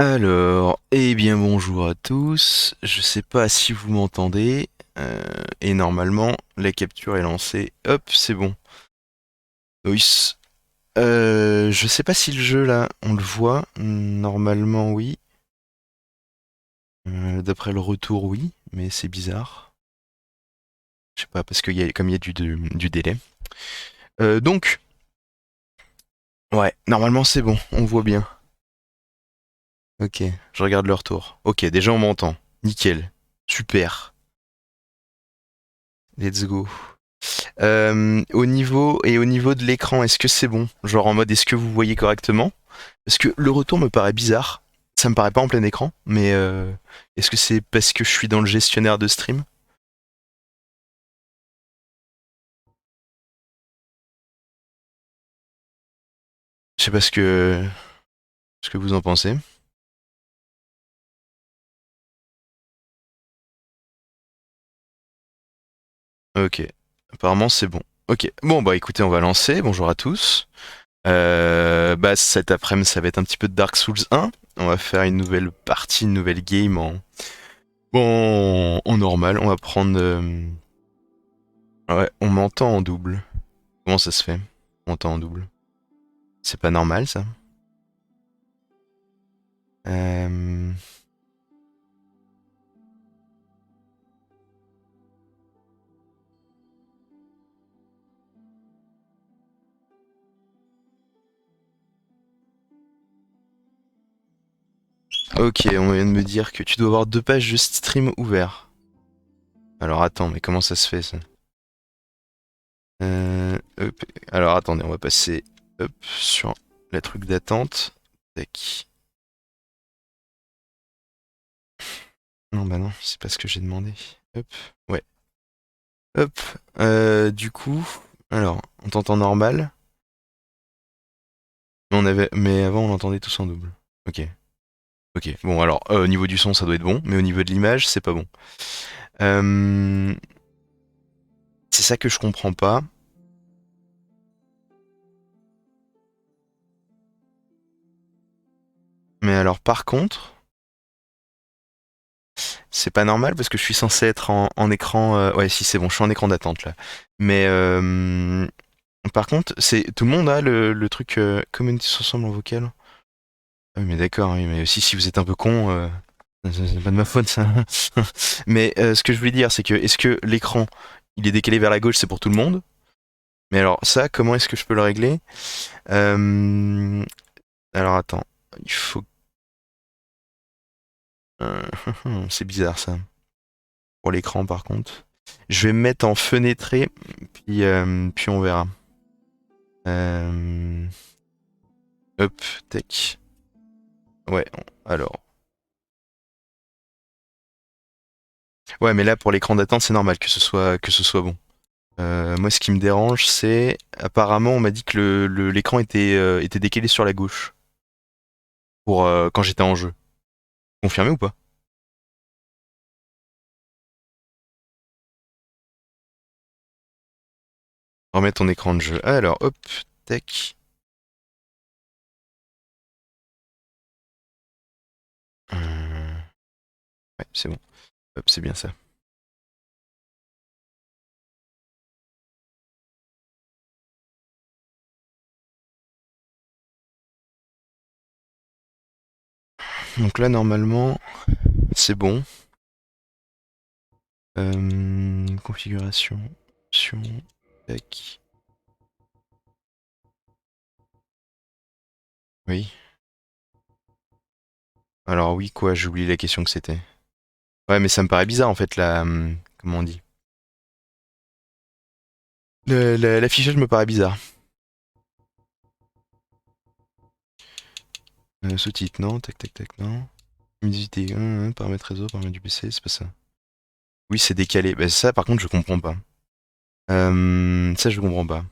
Alors, eh bien bonjour à tous. Je sais pas si vous m'entendez. Et normalement, la capture est lancée. Hop, c'est bon. Oui. Je sais pas si le jeu là, on le voit. Normalement, oui. D'après le retour, oui, mais c'est bizarre. Je sais pas parce comme il y a du délai. Donc, ouais, normalement c'est bon. On voit bien. Ok, je regarde le retour. Ok, déjà on m'entend. Nickel. Super. Let's go. Au niveau de l'écran, est-ce que c'est bon? Genre en mode, est-ce que vous voyez correctement? Parce que le retour me paraît bizarre. Ça me paraît pas en plein écran, mais est-ce que c'est parce que je suis dans le gestionnaire de stream? Je sais pas ce que vous en pensez. Ok. Apparemment, c'est bon. Ok. Bon, bah écoutez, on va lancer. Bonjour à tous. Bah cet après-midi, ça va être un petit peu de Dark Souls 1. On va faire une nouvelle partie, une nouvelle game en normal. On va prendre. Ouais, on m'entend en double. Comment ça se fait? On m'entend en double. C'est pas normal ça. Euh, Ok, on vient de me dire que tu dois avoir deux pages de stream ouvertes. Alors attends, mais comment ça se fait ça? Hop. Alors attendez, on va passer hop, sur la truc d'attente. Tac. Non, bah non, c'est pas ce que j'ai demandé. Hop, ouais. Hop. Du coup, alors, on t'entend normal. Mais avant, on l'entendait tous en double. Ok. Ok. Bon, alors, au niveau du son, ça doit être bon, mais au niveau de l'image, c'est pas bon. Euh, c'est ça que je comprends pas. Mais alors, par contre, c'est pas normal parce que je suis censé être en écran. Ouais, si c'est bon, je suis en écran d'attente là. Mais par contre, c'est tout le monde a le truc community ensemble en vocal. Ah oui, mais d'accord, oui, mais aussi si vous êtes un peu con, c'est pas de ma faute ça. Mais ce que je voulais dire, c'est que est-ce que l'écran il est décalé vers la gauche, c'est pour tout le monde? Mais alors ça, comment est-ce que je peux le régler? Euh, Alors attends, il faut. euh, c'est bizarre ça. Pour l'écran par contre. Je vais me mettre en fenêtré, puis on verra. Euh, Hop, tac. Ouais, alors. Ouais, mais là pour l'écran d'attente, c'est normal que ce soit bon. Moi, ce qui me dérange, c'est apparemment, on m'a dit que l'écran était décalé sur la gauche pour quand j'étais en jeu. Confirmé ou pas? Remettre ton écran de jeu. Alors, hop, tac. Ouais, c'est bon. Hop, c'est bien ça. Donc là, normalement, c'est bon. Configuration, option, tac. Oui. Alors oui, quoi, j'ai oublié la question que c'était. Ouais, mais ça me paraît bizarre en fait, comment on dit? L'affichage me paraît bizarre. Sous-titres, non, tac tac tac, non. Humidité, paramètres réseau, paramètres du PC, c'est pas ça. Oui, c'est décalé. Bah, ça, par contre, je comprends pas. Ça, je comprends pas.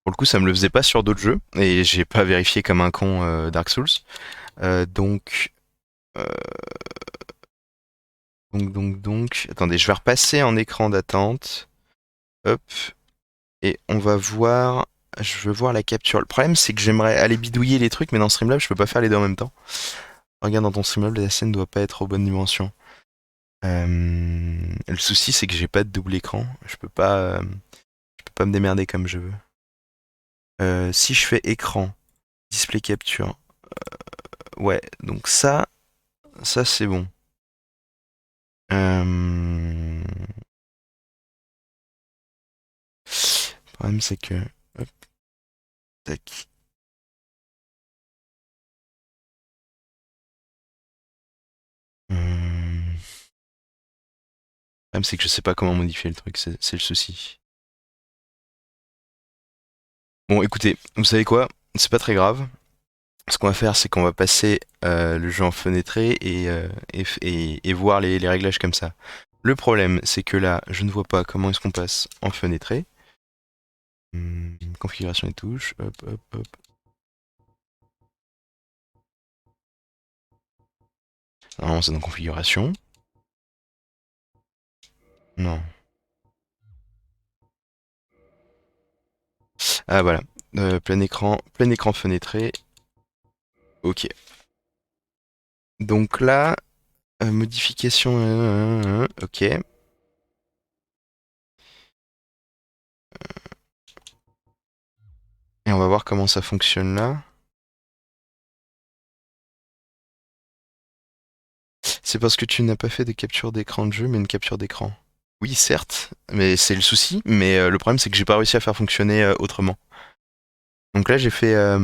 Pour le coup, ça me le faisait pas sur d'autres jeux, et j'ai pas vérifié comme un con Dark Souls. Donc, euh, donc. Attendez, je vais repasser en écran d'attente. Hop. Et on va voir. je veux voir la capture. Le problème, c'est que j'aimerais aller bidouiller les trucs, mais dans Streamlabs, je peux pas faire les deux en même temps. Regarde, dans ton Streamlabs, la scène doit pas être aux bonnes dimensions. Le souci, c'est que j'ai pas de double écran. Je peux pas me démerder comme je veux. Si je fais écran, display capture, ouais, donc ça c'est bon. Le problème, c'est que, hop, tac. Le problème, c'est que je sais pas comment modifier le truc, c'est le souci. Bon, écoutez, vous savez quoi? C'est pas très grave. Ce qu'on va faire, c'est qu'on va passer le jeu en fenêtré et voir les réglages comme ça. Le problème, c'est que là, je ne vois pas comment est-ce qu'on passe en fenêtré. Configuration des touches, hop, hop, hop. Normalement, c'est dans configuration. Non. Ah, voilà. Plein écran fenêtré. Ok. Donc là, modification. Ok. Et on va voir comment ça fonctionne là. C'est parce que tu n'as pas fait de capture d'écran de jeu, mais une capture d'écran. Oui, certes, mais c'est le souci. Mais le problème, c'est que j'ai pas réussi à faire fonctionner autrement. Donc là, j'ai fait la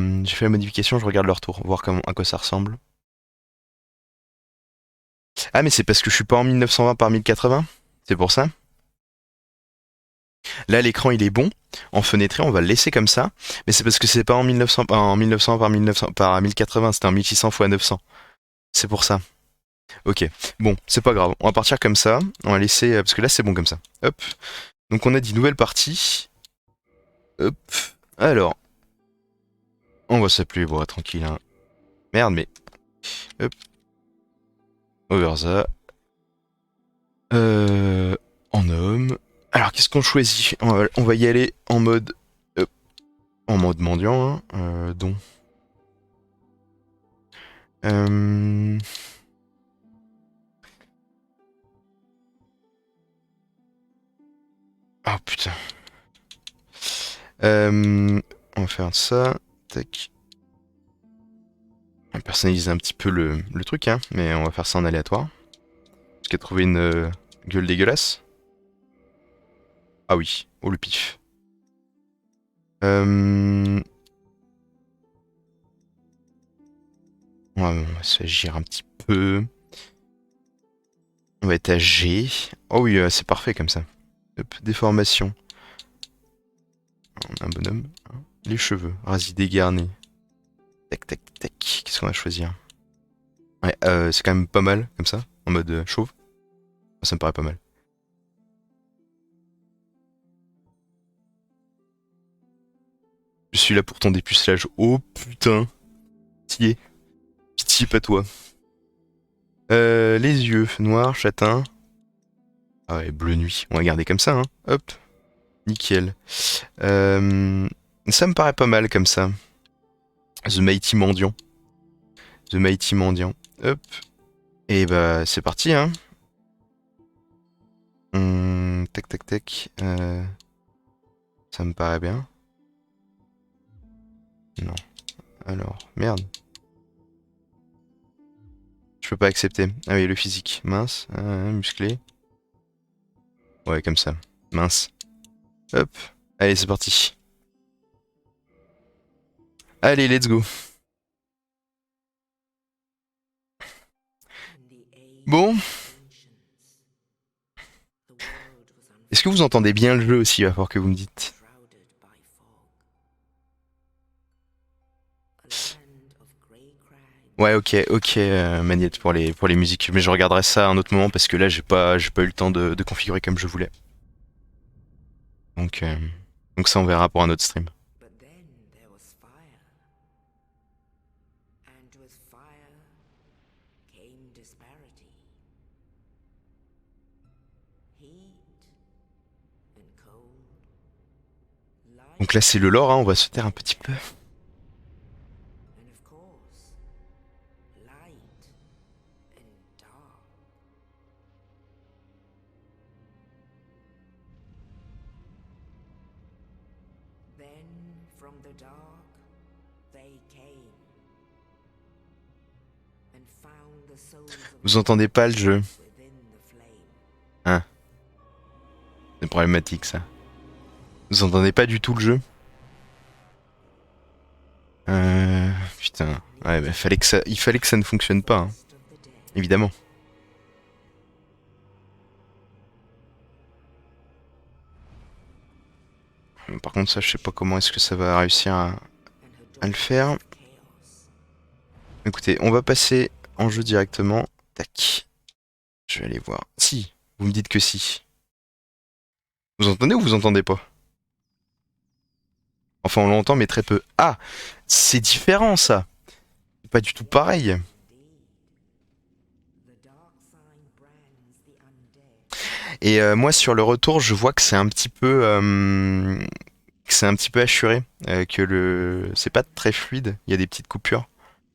modification, je regarde le retour, voir à quoi ça ressemble. Ah, mais c'est parce que je suis pas en 1920 par 1080. C'est pour ça. Là, l'écran, il est bon. En fenêtré, on va le laisser comme ça. Mais c'est parce que c'est pas en 1900, en 1900 par 1900 par 1080, c'était en 1600 x 900. C'est pour ça. Ok. Bon, c'est pas grave. On va partir comme ça. On va laisser, parce que là, c'est bon comme ça. Hop. Donc, on a dit nouvelle partie. Hop. Alors, on va s'appeler, bon, tranquille, hein. Merde, mais. Hop. Over ça. En homme. Alors, qu'est-ce qu'on choisit? On va y aller en mode. Hop, en mode mendiant, hein. Don. Euh... Oh putain. On va faire ça. Tac. On va personnaliser un petit peu le truc, hein. Mais on va faire ça en aléatoire. Parce qu'il a trouvé une gueule dégueulasse. Ah oui. Oh le pif. Euh... on va s'agir un petit peu. On va être à G. Oh oui, c'est parfait comme ça. Hop, déformation. On a un bonhomme. Hein. Les cheveux, rasés dégarnés. Tac, tac, tac. Qu'est-ce qu'on va choisir? Ouais, c'est quand même pas mal comme ça, en mode chauve. Ça me paraît pas mal. Je suis là pour ton dépucelage. Oh putain. Pitié. Pitié, pas toi. Les yeux, noir, châtain. Ah ouais, bleu nuit. On va garder comme ça, hein. Hop. Nickel. Euh, ça me paraît pas mal comme ça. The Mighty Mendiant. The Mighty Mendiant. Hop. Et bah, c'est parti, hein. Tac, tac, tac. Ça me paraît bien. Non. Alors, merde. Je peux pas accepter. Ah oui, le physique. Mince. Musclé. Ouais, comme ça. Mince. Hop. Allez, c'est parti. Allez, let's go. Bon. Est-ce que vous entendez bien le jeu aussi? Il va falloir que vous me dites. Ouais, ok, ok, Magnette pour les musiques. Mais je regarderai ça à un autre moment parce que là, j'ai pas eu le temps de configurer comme je voulais. Donc, euh, donc ça, on verra pour un autre stream. But then there was fire, and with fire came disparity. Heat and cold, Donc là c'est le lore, hein, on va se taire un petit peu. And of course, light and dark. Then from the dark they came and found the souls of Vous entendez pas le jeu? within the flame. Hein? C'est problématique ça. Vous entendez pas du tout le jeu? Putain. Ouais, bah, il fallait que ça ne fonctionne pas, hein. Rest of the dead. Évidemment. Par contre ça je sais pas comment est-ce que ça va réussir And her à le daughters faire. of chaos. Écoutez, on va passer en jeu directement. Tac. Je vais aller voir. Si, vous me dites que si. Vous entendez ou vous entendez pas? Enfin, on l'entend, mais très peu. Ah, c'est différent ça. C'est pas du tout pareil. Indeed, the dark sign brands the undead. Et moi, sur le retour, je vois que c'est un petit peu, que c'est un petit peu assuré, que c'est pas très fluide. Il y a des petites coupures.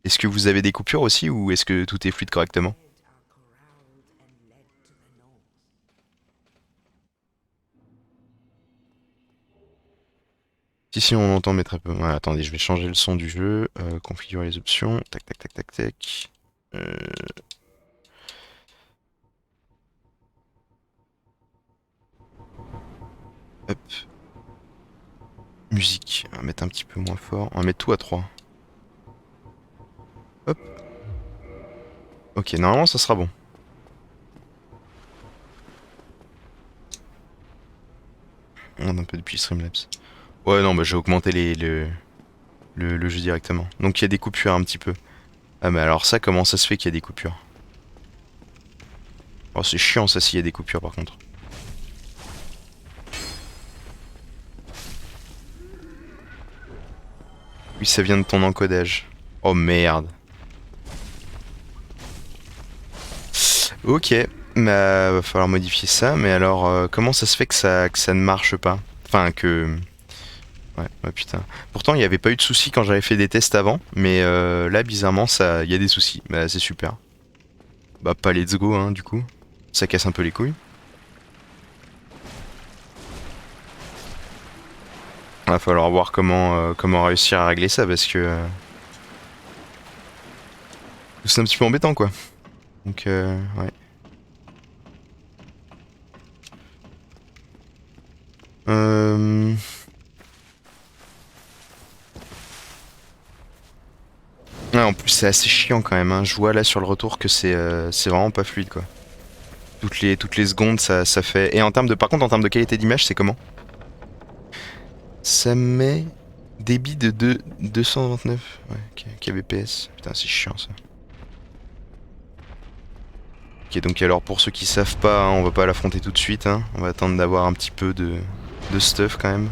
Est-ce que vous avez des coupures aussi, ou est-ce que tout est fluide correctement? Dead are corralled and led to the north. Si, on entend, mais très peu. Ouais, attendez, je vais changer le son du jeu, configurer les options. Tac, tac, tac, tac, tac. Euh, Hop. Musique, on va mettre un petit peu moins fort. On va mettre tout à 3. Hop. Ok, normalement ça sera bon. On monte un peu depuis Streamlabs. Ouais, non, bah j'ai augmenté le jeu directement. Donc il y a des coupures un petit peu. Ah, mais alors ça, comment ça se fait qu'il y a des coupures? Oh, c'est chiant ça s'il y a des coupures par contre. Oui, ça vient de ton encodage. Oh merde. Ok, bah va falloir modifier ça, mais alors comment ça se fait que ça ne marche pas? Enfin que... Ouais, putain. Pourtant il n'y avait pas eu de soucis quand j'avais fait des tests avant, mais là bizarrement ça, il y a des soucis. Bah c'est super. Bah pas let's go hein du coup. Ça casse un peu les couilles. Va falloir voir comment réussir à régler ça parce que c'est un petit peu embêtant quoi. Donc ouais. Euh... Ouais, en plus c'est assez chiant quand même, hein. Je vois là sur le retour que c'est vraiment pas fluide quoi. Toutes les secondes ça fait. Et par contre en termes de qualité d'image c'est comment? Ça met débit de 229. Ouais, ok, kbps. Putain c'est chiant ça. Ok, donc alors pour ceux qui savent pas, hein, on va pas l'affronter tout de suite, hein. On va attendre d'avoir un petit peu de stuff quand même.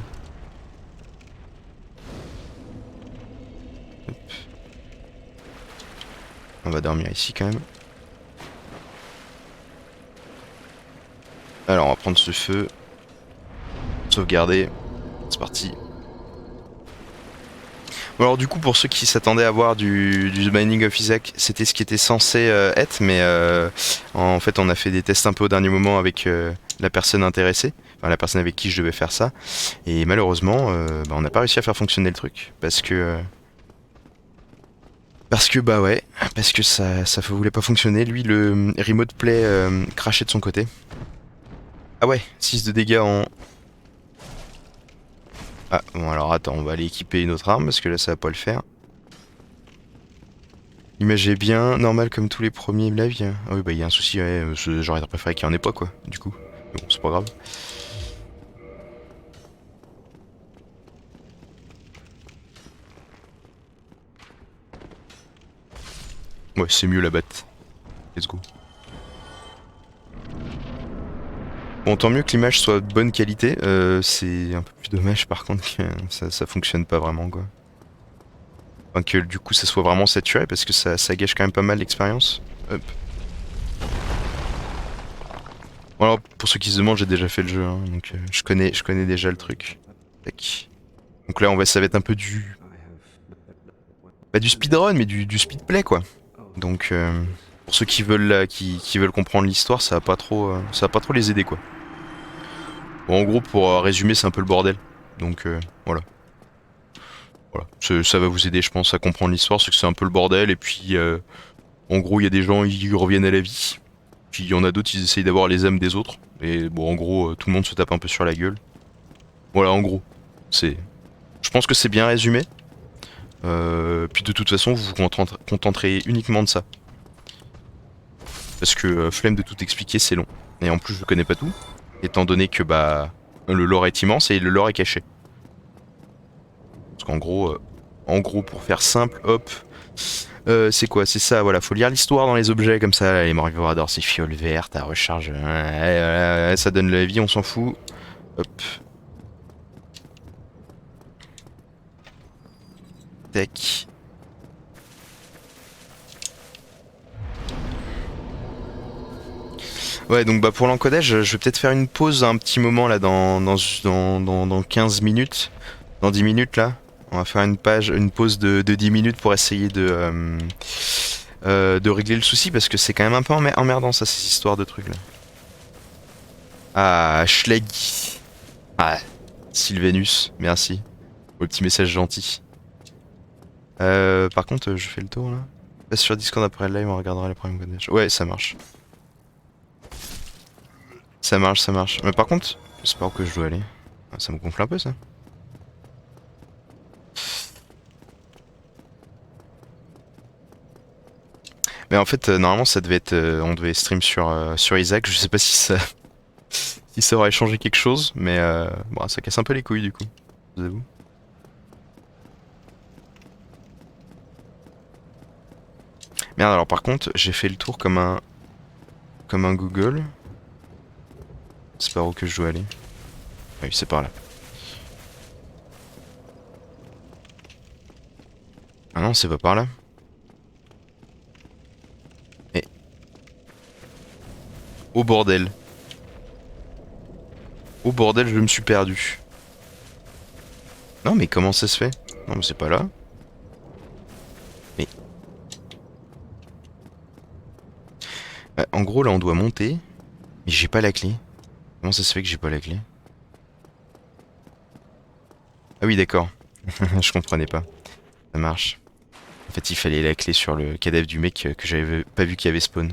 Hop. On va dormir ici quand même. Alors on va prendre ce feu. Sauvegarder. C'est parti. Bon, alors du coup pour ceux qui s'attendaient à voir du The Binding of Isaac, c'était ce qui était censé être, mais en fait on a fait des tests un peu au dernier moment avec la personne intéressée, enfin la personne avec qui je devais faire ça, et malheureusement bah, on n'a pas réussi à faire fonctionner le truc, parce que bah ouais, parce que ça voulait pas fonctionner, lui le remote play crachait de son côté. Ah ouais, 6 de dégâts en... Ah bon alors attends, on va aller équiper une autre arme parce que là ça va pas le faire. L'image est bien, normal comme tous les premiers lives. Ah oui bah il y a un souci, ouais, j'aurais préféré qu'il y en ait pas quoi, du coup. Mais bon c'est pas grave. Ouais c'est mieux la batte. Let's go. Bon tant mieux que l'image soit de bonne qualité, c'est un peu plus dommage par contre que ça fonctionne pas vraiment quoi. Enfin que du coup ça soit vraiment saturé parce que ça gâche quand même pas mal l'expérience. Hop. Bon, alors pour ceux qui se demandent j'ai déjà fait le jeu, hein, donc je connais déjà le truc. Tac. Donc là, ça va être un peu du... Pas du speedrun, mais du speedplay, quoi. Donc, pour ceux qui veulent, qui veulent comprendre l'histoire, ça va pas trop les aider, quoi. Bon, en gros, pour résumer, c'est un peu le bordel. Donc, voilà. Voilà. Ça va vous aider, je pense, à comprendre l'histoire, c'est que c'est un peu le bordel, et puis, en gros, il y a des gens, ils reviennent à la vie. Puis il y en a d'autres, ils essayent d'avoir les âmes des autres. Et bon, en gros, tout le monde se tape un peu sur la gueule. Voilà, en gros. C'est... Je pense que c'est bien résumé. Puis de toute façon, vous vous contenterez uniquement de ça. Parce que flemme de tout expliquer, c'est long. Et en plus, je connais pas tout. Étant donné que bah le lore est immense et le lore est caché. Parce en gros, pour faire simple, hop. C'est quoi? C'est ça, voilà. Faut lire l'histoire dans les objets comme ça. Les Morgavoradors, c'est fiole verte, à recharge. Ça donne la vie, on s'en fout. Hop. Tac. Ouais, donc bah pour l'encodage, je vais peut-être faire une pause un petit moment là dans 15 minutes. Dans 10 minutes là. On va faire une pause de 10 minutes pour essayer de régler le souci parce que c'est quand même un peu emmerdant ça, ces histoires de trucs là. Ah, Schlaggy. Ah, Sylvanus, merci. Pour le petit message gentil. Par contre, je fais le tour là. Passe sur Discord après le live, on regardera les premiers codages. Ouais, ça marche. Ça marche, ça marche. Mais par contre, c'est pas où que je dois aller. Ah, ça me gonfle un peu ça. Mais en fait, normalement, ça devait être, on devait stream sur Isaac. Je sais pas si ça, si ça aurait changé quelque chose, mais bon, ça casse un peu les couilles du coup. Je vous avoue. Merde, alors par contre, j'ai fait le tour comme un Google. C'est par où que je dois aller? Oui, c'est par là. Ah non, c'est pas par là. Et au bordel. Au bordel, je me suis perdu. Non, mais comment ça se fait? Non, mais c'est pas là. Mais en gros, là, on doit monter. Mais j'ai pas la clé. Comment ça se fait que j'ai pas la clé? Ah oui, d'accord. Je comprenais pas. Ça marche. En fait, il fallait la clé sur le cadavre du mec que j'avais pas vu qu'il y avait spawn.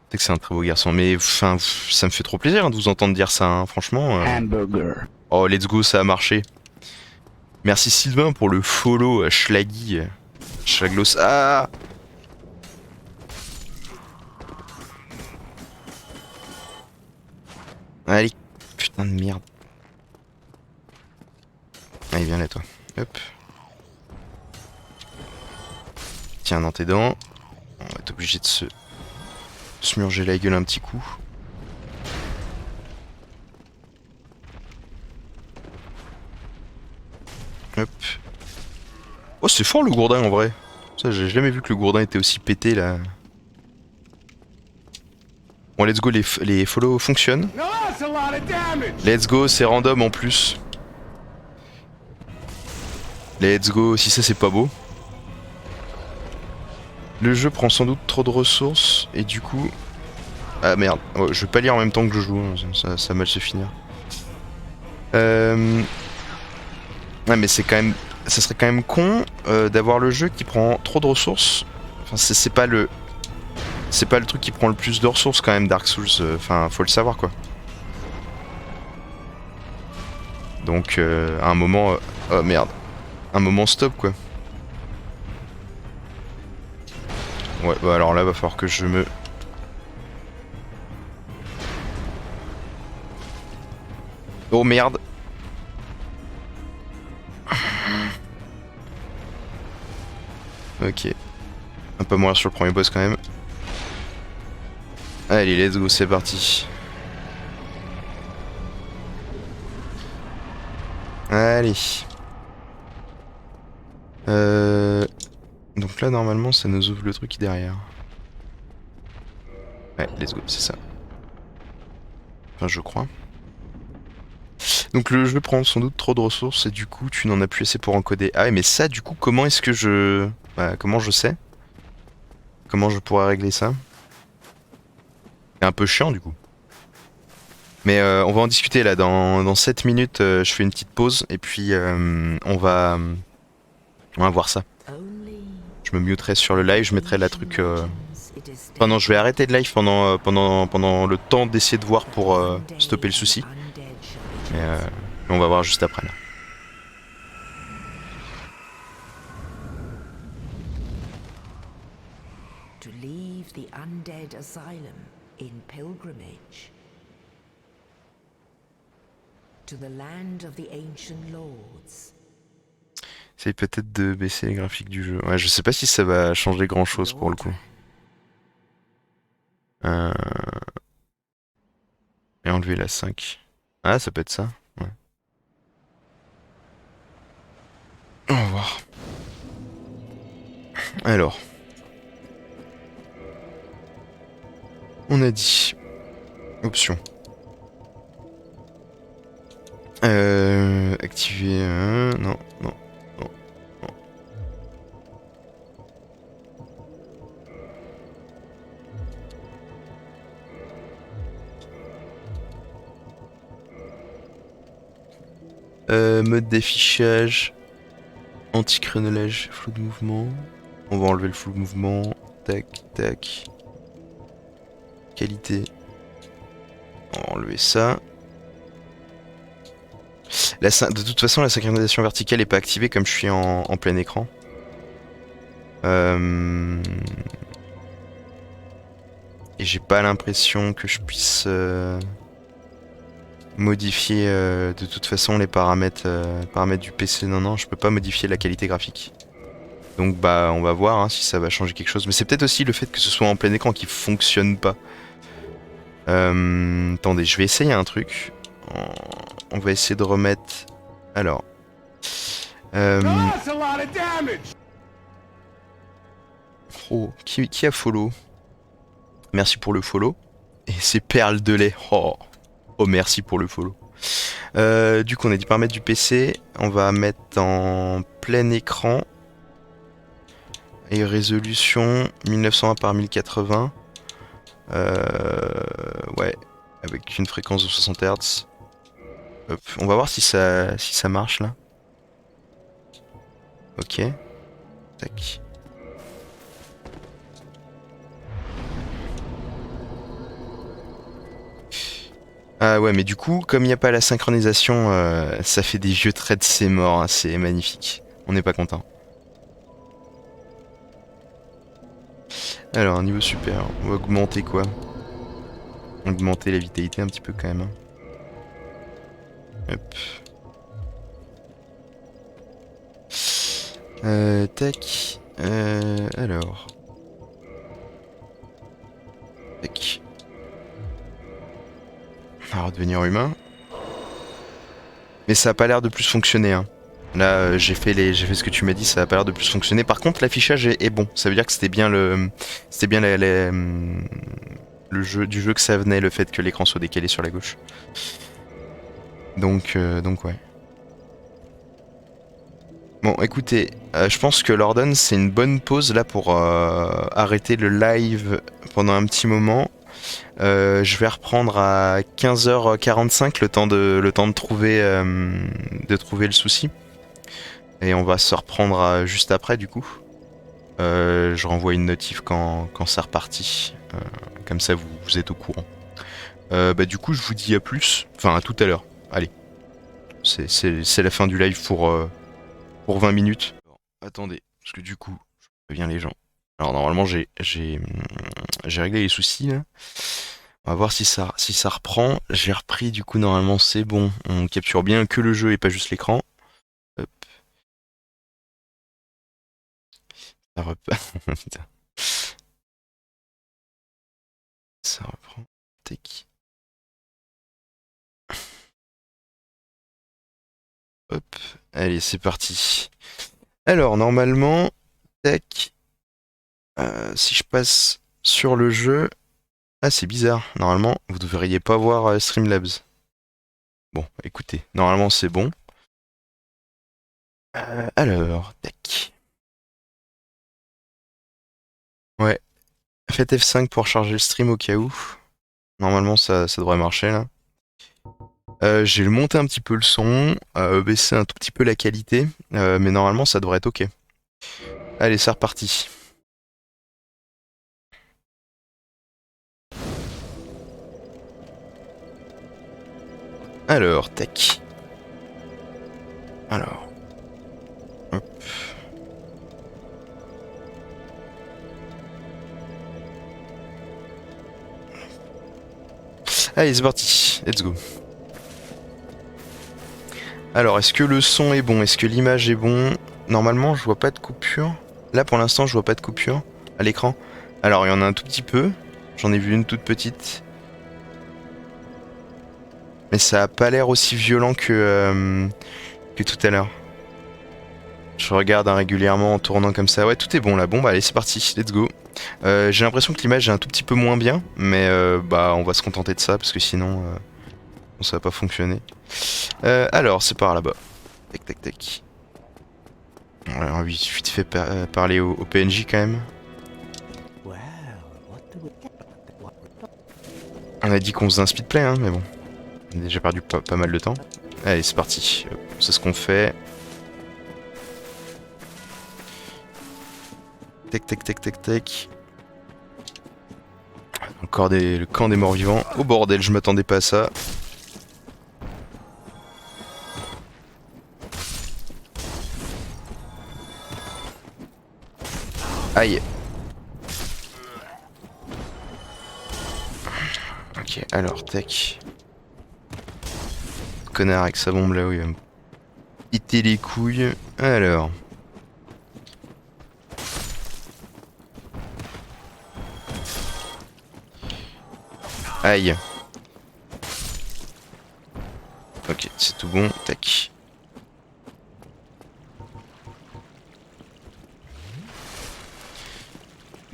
C'est que c'est un très beau garçon. Mais enfin, ça me fait trop plaisir de vous entendre dire ça, hein, franchement. Hamburger. Oh, let's go, ça a marché. Merci Sylvain pour le follow Schlaggy. Schlaglos. Ah! Allez, putain de merde. Allez, viens là, toi. Hop. Tiens, dans tes dents. On va être obligé de se murger la gueule un petit coup. Hop. Oh, c'est fort le gourdin en vrai. Ça, j'ai jamais vu que le gourdin était aussi pété là. Bon, let's go, les follow fonctionnent. Let's go, c'est random en plus. Let's go, si ça c'est pas beau. Le jeu prend sans doute trop de ressources et du coup... Ah merde, oh, je vais pas lire en même temps que je joue, hein. Ça va mal se finir. Ouais mais c'est quand même... Ça serait quand même con d'avoir le jeu qui prend trop de ressources. Enfin c'est pas le... C'est pas le truc qui prend le plus de ressources quand même, Dark Souls. Enfin, faut le savoir quoi. Donc à un moment... oh merde. Un moment stop quoi. Ouais, bah alors là va falloir que je me... Oh merde. Ok. On va pas mourir sur le premier boss quand même. Allez, let's go, c'est parti. Allez. Donc là, normalement, ça nous ouvre le truc qui est derrière. Ouais, let's go, c'est ça. Enfin, je crois. Donc le jeu prend sans doute trop de ressources et du coup tu n'en as plus assez pour encoder. Ah ouais, mais ça du coup comment est-ce que je... comment je sais? Comment je pourrais régler ça? C'est un peu chiant du coup. Mais on va en discuter là, dans 7 minutes je fais une petite pause et puis on va voir ça. Only Je me muterai sur le in the live, je mettrai la ancient truc... legends it is Enfin non, je vais stated arrêter le live pendant le temps d'essayer de voir that pour one stopper day le the souci. undead shall be Mais chosen on va voir juste après là. to leave the undead asylum in pilgrimage to the land of the ancient lords. Essaye peut-être de baisser les graphiques du jeu. Ouais, je sais pas si ça va changer grand chose pour le coup. Lordran. Euh, Et enlever la 5. Ah, ça peut être ça. Ouais. On va voir. Alors, on a dit option. Activer. Non, non, non, non. Mode d'affichage. Anti-crénelage, flou de mouvement. On va enlever le flou de mouvement. Tac, tac. Qualité. On va enlever ça. De toute façon, la synchronisation verticale est pas activée comme je suis en plein écran. Et j'ai pas l'impression que je puisse modifier de toute façon les paramètres du PC. Non, non, je peux pas modifier la qualité graphique. Donc bah on va voir hein, si ça va changer quelque chose. Mais c'est peut-être aussi le fait que ce soit en plein écran qui fonctionne pas. Attendez, je vais essayer un truc. On va essayer de remettre... Alors... Oh, qui a follow? Merci pour le follow. Et c'est perles de lait. Oh, oh merci pour le follow. Du coup, on a dit paramètres du PC. On va mettre en plein écran. Et résolution 1920 par 1080. Ouais, avec une fréquence de 60 Hz. Hop. On va voir si ça marche là. Ok. Tac. Ah ouais, mais du coup, comme il n'y a pas la synchronisation, ça fait des vieux traits, c'est mort, hein, c'est magnifique. On n'est pas content. Alors, niveau super, on va augmenter quoi? Augmenter la vitalité un petit peu quand même, hein. Hop. Tac. Alors. Tac. On va redevenir humain. Mais ça a pas l'air de plus fonctionner, hein. Là, j'ai fait ce que tu m'as dit, ça a pas l'air de plus fonctionner. Par contre, l'affichage est bon. Ça veut dire que c'était bien le jeu que ça venait, le fait que l'écran soit décalé sur la gauche. Donc ouais. Bon, écoutez, je pense que Lorden, c'est une bonne pause là pour arrêter le live pendant un petit moment. Je vais reprendre à 15h45 le temps de trouver le souci. Et on va se reprendre juste après du coup. Je renvoie une notif quand c'est reparti. Comme ça vous êtes au courant. Bah du coup je vous dis à plus. Enfin à tout à l'heure. Allez. C'est la fin du live pour 20 minutes. Alors, attendez, parce que du coup, je préviens les gens. Alors normalement j'ai réglé les soucis là. On va voir si ça reprend. J'ai repris du coup normalement c'est bon. On capture bien que le jeu et pas juste l'écran. Hop. Ça repart. Putain. Ça reprend. Tac. Hop. Allez, c'est parti. Alors normalement, tac. Si je passe sur le jeu. Ah c'est bizarre. Normalement, vous devriez pas voir Streamlabs. Bon, écoutez, normalement c'est bon. Alors, tac. Ouais, faites F5 pour charger le stream au cas où. Normalement ça devrait marcher là. J'ai monté un petit peu le son, baissé un tout petit peu la qualité, mais normalement ça devrait être ok. Allez, c'est reparti. Alors, tac. Alors. Hop. Allez, c'est parti. Let's go. Alors, est-ce que le son est bon? Est-ce que l'image est bon? Normalement, je vois pas de coupure. Là, pour l'instant, je vois pas de coupure à l'écran. Alors, il y en a un tout petit peu. J'en ai vu une toute petite. Mais ça a pas l'air aussi violent que tout à l'heure. Je regarde régulièrement en tournant comme ça. Ouais, tout est bon là. Bon, bah allez, c'est parti. Let's go. J'ai l'impression que l'image est un tout petit peu moins bien. Mais bah, on va se contenter de ça parce que sinon, ça va pas fonctionner. Alors, c'est par là-bas. Tac, tac, tac. Alors, vite fait parler au PNJ quand même. On a dit qu'on faisait un speedplay, hein, mais bon. On a déjà perdu pas mal de temps. Allez, c'est parti. C'est ce qu'on fait. Tac, tac, tac, tac, tac. Encore le camp des morts vivants. Oh bordel, je m'attendais pas à ça. Aïe. Ok, alors, tac. Connard avec sa bombe là où il va me péter les couilles. Alors. Aïe. Ok, c'est tout bon. Tac.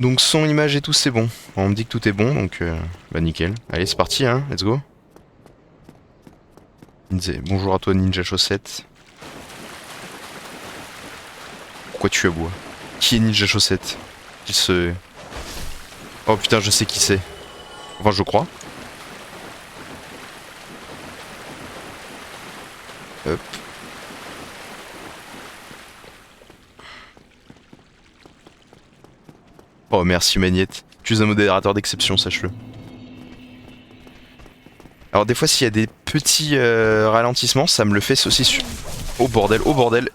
Donc son, image et tout, c'est bon. On me dit que tout est bon, donc bah nickel. Allez, c'est parti, hein. Let's go. Bonjour à toi, Ninja Chaussette. Pourquoi tu aboies? Qui est Ninja Chaussette? Qui se... Oh putain, je sais qui c'est. Enfin, je crois. Hop. Oh, merci Magnette. Tu es un modérateur d'exception, sache-le. Alors des fois, s'il y a des petits ralentissements, ça me le fait aussi sur... Oh bordel, oh bordel.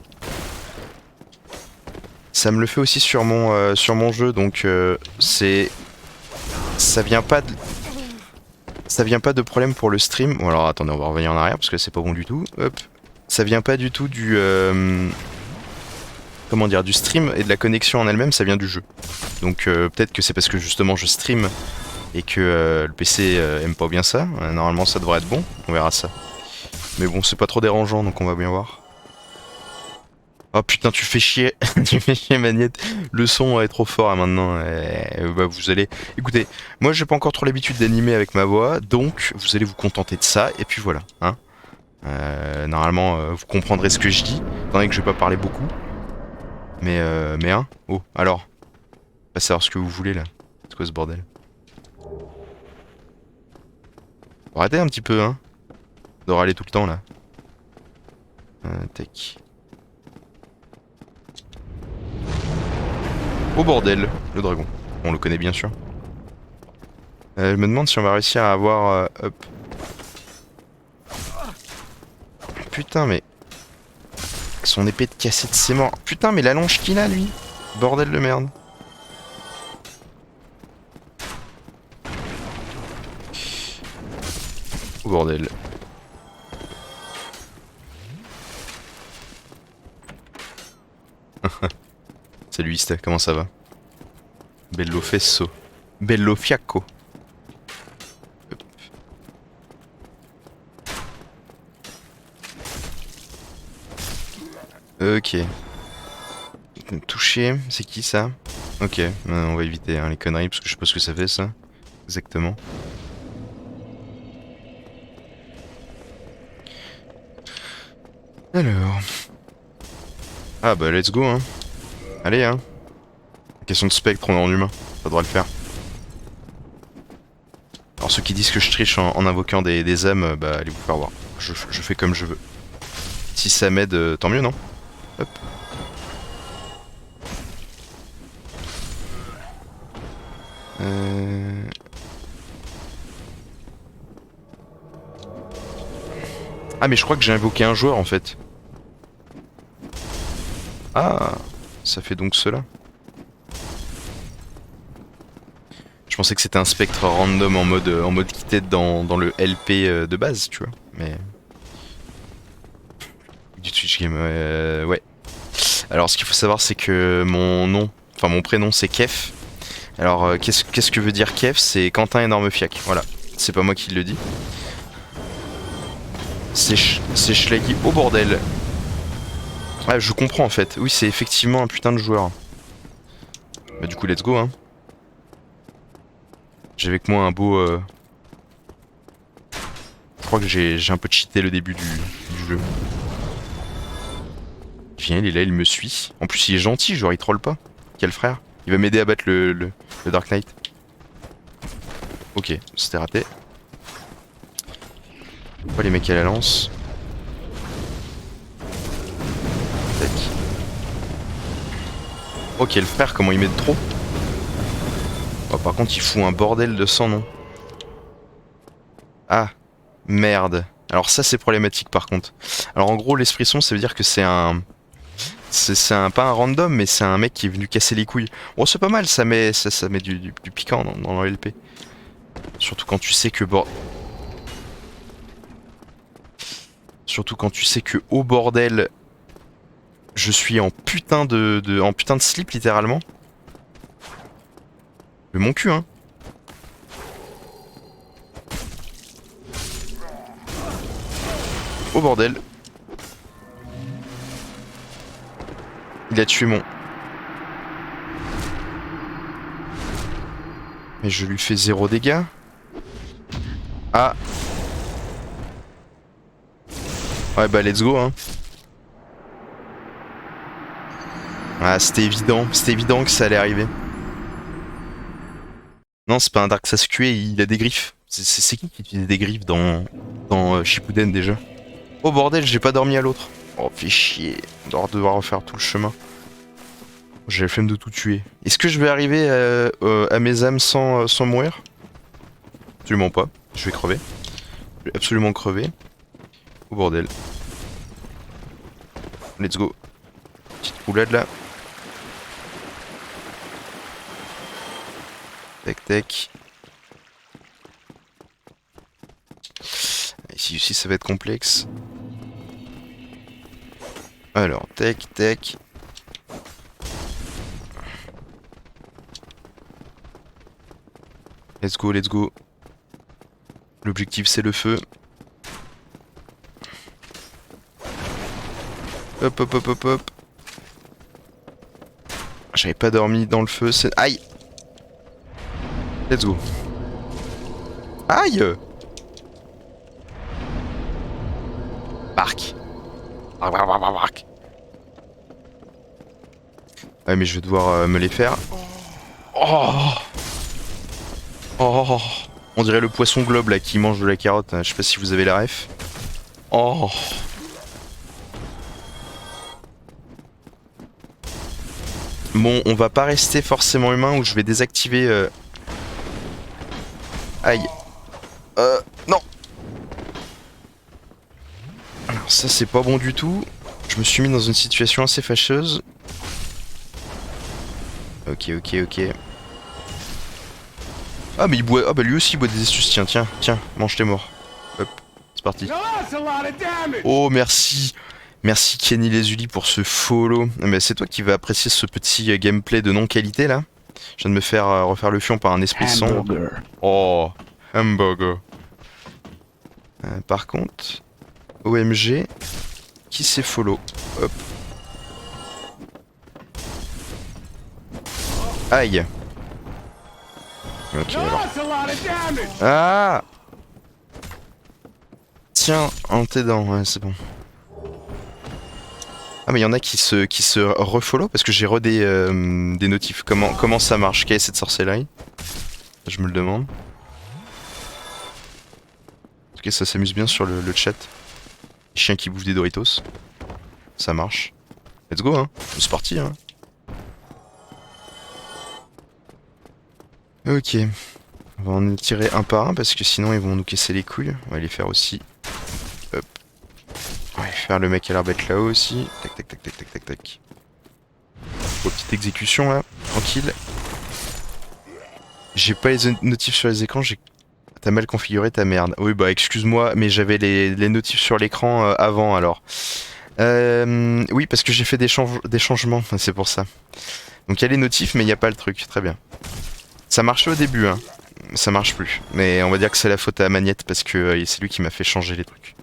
Ça me le fait aussi sur mon jeu, donc c'est... Ça vient pas de... Ça vient pas de problème pour le stream. Bon alors attendez, on va revenir en arrière parce que c'est pas bon du tout. Hop. Ça vient pas du tout du... comment dire, du stream et de la connexion en elle-même, ça vient du jeu. Donc peut-être que c'est parce que justement je stream et que le PC aime pas bien ça. Normalement ça devrait être bon, on verra ça. Mais bon, c'est pas trop dérangeant, donc on va bien voir. Oh putain, tu fais chier, tu fais chier Magnette. Le son est trop fort hein, maintenant. Bah, vous allez... Écoutez, moi j'ai pas encore trop l'habitude d'animer avec ma voix, donc vous allez vous contenter de ça, et puis voilà. Hein. Normalement, vous comprendrez ce que je dis, étant donné que je vais pas parler beaucoup. Mais hein. Oh, alors. Pas savoir ce que vous voulez là. C'est quoi ce bordel? Arrêtez un petit peu, hein. De râler tout le temps là. Tac. Oh bordel, le dragon. On le connaît bien sûr. Je me demande si on va réussir à avoir... hop. Putain mais... Son épée de cassette c'est mort. Putain mais la longe qu'il a lui. Bordel de merde. Oh bordel. Salut Ista, comment ça va? Bello fesso. Bello fiacco. Ok. Touché, c'est qui ça? Ok, on va éviter hein, les conneries parce que je sais pas ce que ça fait ça. Exactement. Alors... Ah bah let's go hein. Allez hein. Question de spectre, on est en humain. Ça devrait le faire. Alors ceux qui disent que je triche en invoquant des âmes, bah allez vous faire voir. Je fais comme je veux. Si ça m'aide, tant mieux non? Hop. Ah mais je crois que j'ai invoqué un joueur en fait. Ah, ça fait donc cela. Je pensais que c'était un spectre random en mode qui t'aide dans le LP de base, tu vois. Mais du Twitch game, ouais. Alors ce qu'il faut savoir c'est que mon prénom c'est Kef. Alors qu'est-ce que veut dire Kef? C'est Quentin énorme fiac. Voilà, c'est pas moi qui le dis. C'est Schlaggy au bordel. Ah je comprends en fait. Oui c'est effectivement un putain de joueur. Bah du coup let's go hein. J'ai avec moi un beau... Je crois que j'ai un peu cheaté le début du jeu. Viens, il est là, il me suit. En plus, il est gentil, genre il troll pas. Quel frère. Il va m'aider à battre le Dark Knight. Ok, c'était raté. Oh, les mecs à la lance. Tac. Ok, le frère, comment il met de trop. Oh, par contre, il fout un bordel de sang, non? Ah, merde. Alors ça, c'est problématique, par contre. Alors en gros, l'esprit son, ça veut dire que c'est un... pas un random, mais c'est un mec qui est venu casser les couilles. Bon, c'est pas mal, ça met du piquant dans le LP. Surtout quand tu sais que Surtout quand tu sais que au bordel, je suis en putain en putain de slip littéralement. Mais mon cul hein. Au bordel. Il a tué mon... Mais je lui fais 0 dégâts. Ah. Ouais bah let's go hein. Ah c'était évident que ça allait arriver. Non c'est pas un Dark Sasuke, il a des griffes. C'est qui utilise des griffes dans Shippuden déjà? Oh bordel j'ai pas dormi à l'autre. Oh fais chier, on doit devoir refaire tout le chemin. J'ai la flemme de tout tuer. Est-ce que je vais arriver à mes âmes sans mourir? Absolument pas, je vais crever. Je vais absolument crever. Oh bordel. Let's go. Petite roulade là. Tac tac. Ici aussi ça va être complexe. Alors tac tac. Let's go, let's go. L'objectif c'est le feu. Hop hop hop hop hop. J'avais pas dormi dans le feu, c'est... Aïe. Let's go. Aïe. Bark. Bark. Ouais mais je vais devoir me les faire. Oh. Oh. On dirait le poisson globe là qui mange de la carotte. Je sais pas si vous avez la ref. Oh. Bon, on va pas rester forcément humain ou je vais désactiver... Aïe. Non. Alors ça c'est pas bon du tout. Je me suis mis dans une situation assez fâcheuse. Ok, ok, ok. Ah mais il boit... Ah bah lui aussi il boit des astuces. Tiens, mange tes morts. Hop, c'est parti. Oh merci. Merci Kenny Lesuli pour ce follow. Mais c'est toi qui vas apprécier ce petit gameplay de non-qualité là. Je viens de me faire refaire le fion par un esprit sombre. Oh, hamburger. Par contre, OMG, qui s'est follow? Hop. Aïe. Ok alors. Ah. Tiens, en tes dents, ouais c'est bon. Ah mais il y en a qui se refollow parce que j'ai des notifs. Comment ça marche? Quelle est cette sorcellerie? Je me le demande. En tout cas ça s'amuse bien sur le chat. Chien qui bouffe des Doritos. Ça marche. Let's go hein. C'est parti hein. Ok. On va en tirer un par un parce que sinon ils vont nous casser les couilles. On va les faire aussi. Hop. On va faire le mec à l'arbalète là-haut aussi. Tac tac tac tac tac tac tac. Oh, petite exécution là. Tranquille. J'ai pas les notifs sur les écrans, t'as mal configuré ta merde. Oui bah excuse-moi, mais j'avais les notifs sur l'écran avant alors. Oui parce que j'ai fait des changements, c'est pour ça. Donc il y a les notifs mais il n'y a pas le truc, très bien. Ça marchait au début hein, ça marche plus. Mais on va dire que c'est la faute à Magnette parce que c'est lui qui m'a fait changer les trucs.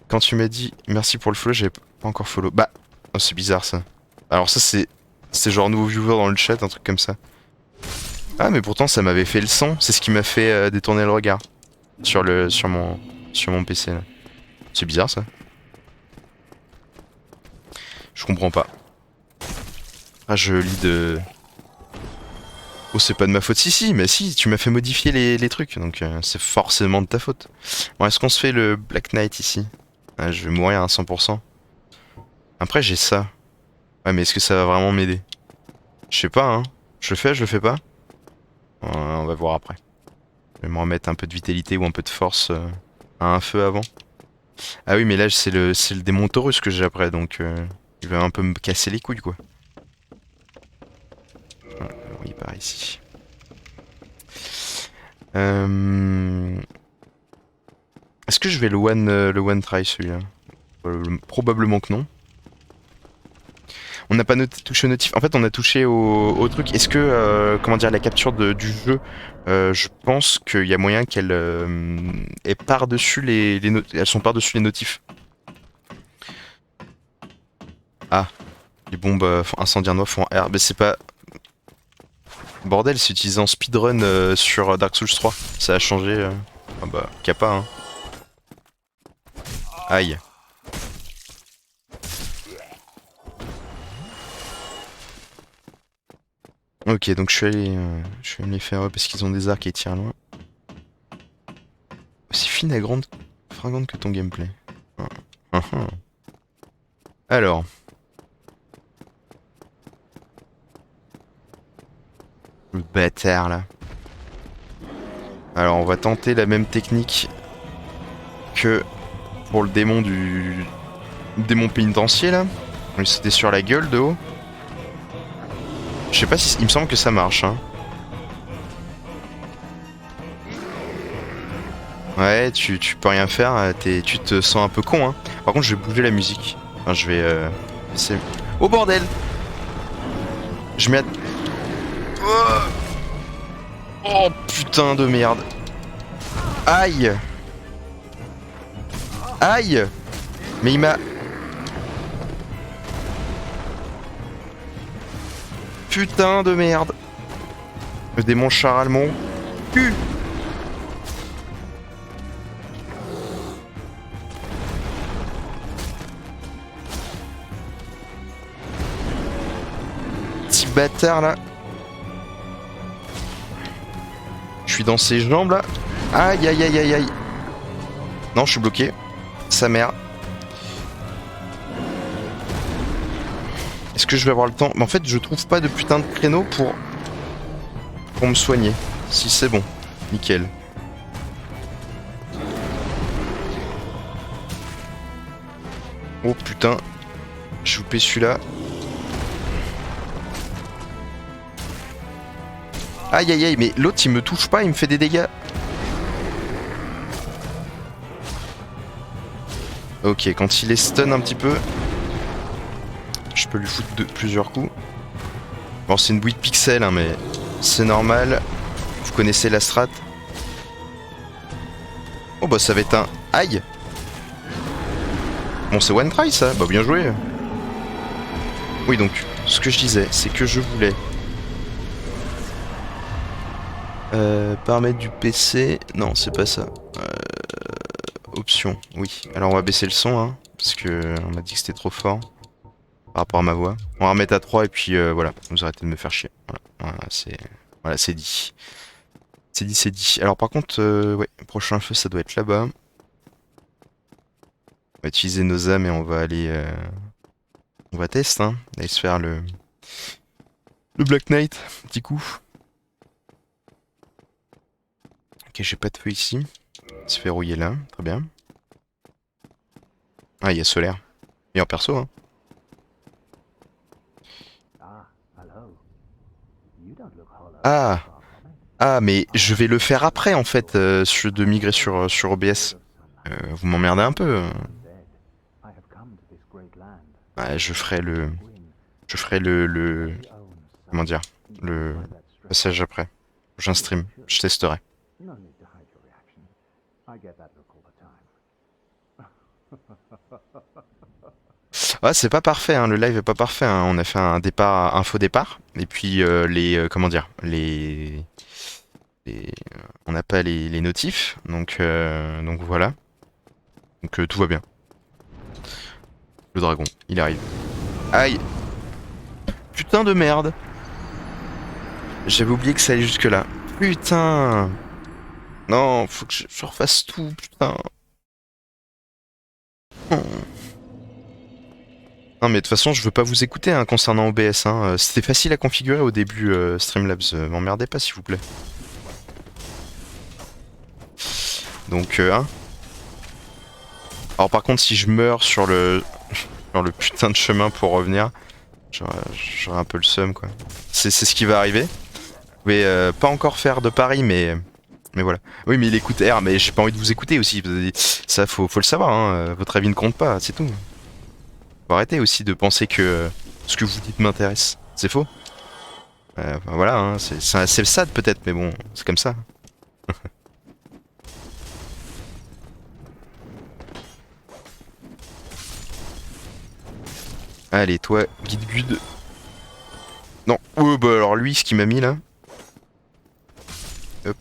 Quand tu m'as dit merci pour le follow, j'avais pas encore follow. Bah, oh, c'est bizarre ça. Alors ça c'est genre nouveau viewer dans le chat, un truc comme ça. Ah mais pourtant ça m'avait fait le son, c'est ce qui m'a fait détourner le regard sur mon PC là. C'est bizarre ça. Je comprends pas. Ah je lis de... Oh c'est pas de ma faute, si mais si tu m'as fait modifier les trucs donc c'est forcément de ta faute. Bon est-ce qu'on se fait le Black Knight ici? Ah, je vais mourir à 100%. Après j'ai ça. Ouais mais est-ce que ça va vraiment m'aider? Je sais pas hein. Je le fais pas? On va voir après. Je vais me remettre un peu de vitalité ou un peu de force à un feu avant. Ah oui, mais là, c'est le démon Taurus que j'ai après, donc il va un peu me casser les couilles, quoi. Oui, par ici. Est-ce que je vais le one try, celui-là? Probablement que non. On n'a pas touché au notif. En fait, on a touché au truc. Est-ce que, comment dire, la capture du jeu, je pense qu'il y a moyen qu'elle est par-dessus elles sont par-dessus les notifs. Ah, les bombes incendiaires noires font R. Mais c'est pas... Bordel, c'est utilisé en speedrun sur Dark Souls 3. Ça a changé. Ah bah, kappa, hein. Aïe. Ok, donc je suis allé me les faire parce qu'ils ont des arcs et ils tirent loin. Aussi fine et fringante que ton gameplay. Alors. Le bâtard là. Alors on va tenter la même technique que pour le démon du démon pénitencier là. On lui sauter sur la gueule de haut. Je sais pas si... Il me semble que ça marche hein. Ouais, tu peux rien faire, tu te sens un peu con hein. Par contre je vais bouger la musique. Enfin, je vais... Oh bordel! Je mets... Oh putain de merde. Aïe! Aïe! Mais il m'a... Putain de merde! Le démon charal mon cul! Petit bâtard là! Je suis dans ses jambes là! Aïe aïe aïe aïe aïe! Non, je suis bloqué. Sa mère. Est-ce que je vais avoir le temps? Mais en fait, je trouve pas de putain de créneau pour me soigner. Si c'est bon. Nickel. Oh putain. J'ai loupé celui-là. Aïe aïe aïe, mais l'autre il me touche pas, il me fait des dégâts. Ok, quand il est stun un petit peu, je peux lui foutre plusieurs coups. Bon, c'est une bouille de pixels, hein, mais c'est normal. Vous connaissez la strat. Oh bah ça va être un... Aïe! Bon, c'est one try ça, bah bien joué. Oui, donc, ce que je disais, c'est que je voulais... paramètres du PC... Non, c'est pas ça. options, oui. Alors on va baisser le son, hein, parce que on m'a dit que c'était trop fort par rapport à ma voix. On va remettre à 3 et puis voilà, vous arrêtez de me faire chier. Voilà, c'est dit. C'est dit, c'est dit. Alors par contre, ouais, prochain feu, ça doit être là-bas. On va utiliser nos âmes et on va aller... on va tester, hein. Aller se faire le Black Knight, petit coup. Ok, j'ai pas de feu ici. Se fait rouiller là, très bien. Ah, il y a solaire. Et en perso, hein. Ah! Ah, mais je vais le faire après, en fait, de migrer sur OBS. Vous m'emmerdez un peu. Ouais, je ferai le... Comment dire? Le passage après. Prochain stream. Je testerai. Ah, c'est pas parfait, hein, le live est pas parfait, hein. On a fait un faux départ. Et puis, comment dire? On n'a pas les notifs. Donc voilà. Donc tout va bien. Le dragon, il arrive. Aïe! Putain de merde! J'avais oublié que ça allait jusque là. Putain! Non, faut que je refasse tout, putain. Non mais de toute façon je veux pas vous écouter hein, concernant OBS. Hein. C'était facile à configurer au début Streamlabs. M'emmerdez pas s'il vous plaît. Donc hein. Alors par contre si je meurs sur le putain de chemin pour revenir, j'aurai un peu le seum quoi. C'est ce qui va arriver. Vous pouvez pas encore faire de pari mais voilà. Oui mais il écoute R mais j'ai pas envie de vous écouter aussi. Ça faut le savoir hein. Votre avis ne compte pas, c'est tout. Faut arrêter aussi de penser que ce que vous dites m'intéresse. C'est faux. Enfin, voilà, hein, c'est le SAD peut-être, mais bon, c'est comme ça. Allez, toi, guide Gud. Non, oh, bah alors lui, ce qu'il m'a mis là. Hop.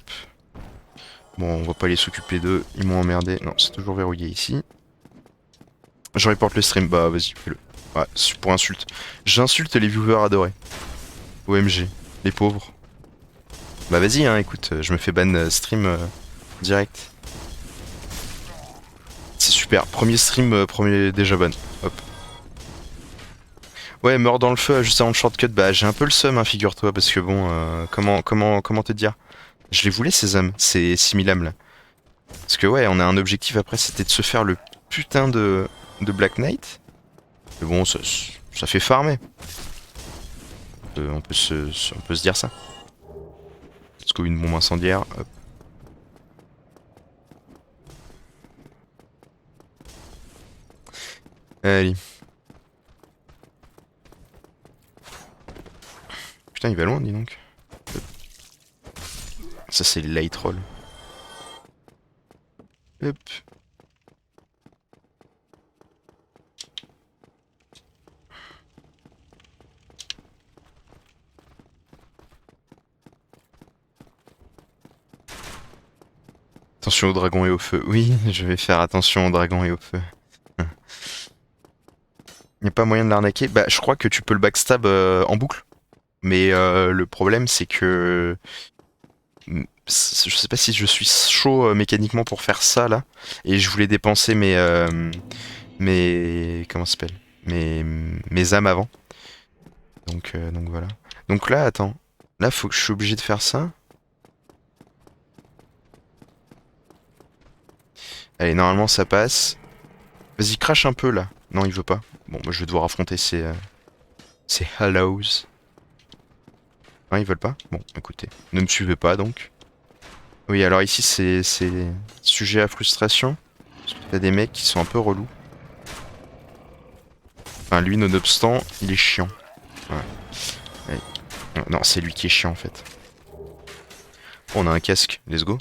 Bon, on va pas aller s'occuper d'eux, ils m'ont emmerdé. Non, c'est toujours verrouillé ici. Je reporte le stream, bah vas-y, fais-le. Ouais, c'est pour insulte. J'insulte les viewers adorés. OMG, les pauvres. Bah vas-y, hein, écoute, je me fais ban stream direct. C'est super, premier stream, premier déjà ban. Hop. Ouais, meurs dans le feu juste avant le shortcut, bah j'ai un peu le seum, hein, figure-toi, parce que bon, comment te dire? Je les voulais ces âmes, ces 6000 âmes là. Parce que ouais, on a un objectif après, c'était de se faire le putain de Black Knight. Mais bon, ça fait farmer. On peut se dire ça. Let's go, une bombe incendiaire, hop. Allez. Putain, il va loin, dis donc. Ça, c'est les light roll. Hop. Attention au dragon et au feu. Oui, je vais faire attention au dragon et au feu. Il n'y a pas moyen de l'arnaquer. Bah, je crois que tu peux le backstab en boucle. Mais le problème, c'est que... Je sais pas si je suis chaud mécaniquement pour faire ça, là. Et je voulais dépenser comment ça s'appelle? Mes âmes avant. Donc voilà. Donc là, attends. Là, faut que je suis obligé de faire ça. Allez, normalement, ça passe. Vas-y, crache un peu, là. Non, il veut pas. Bon, moi, je vais devoir affronter ces Hallows. Hein, ils veulent pas? Bon, écoutez. Ne me suivez pas, donc. Oui, alors ici, c'est sujet à frustration. Parce qu'il y a des mecs qui sont un peu relous. Enfin, lui, nonobstant, il est chiant. Ouais. Non, c'est lui qui est chiant, en fait. On a un casque, let's go.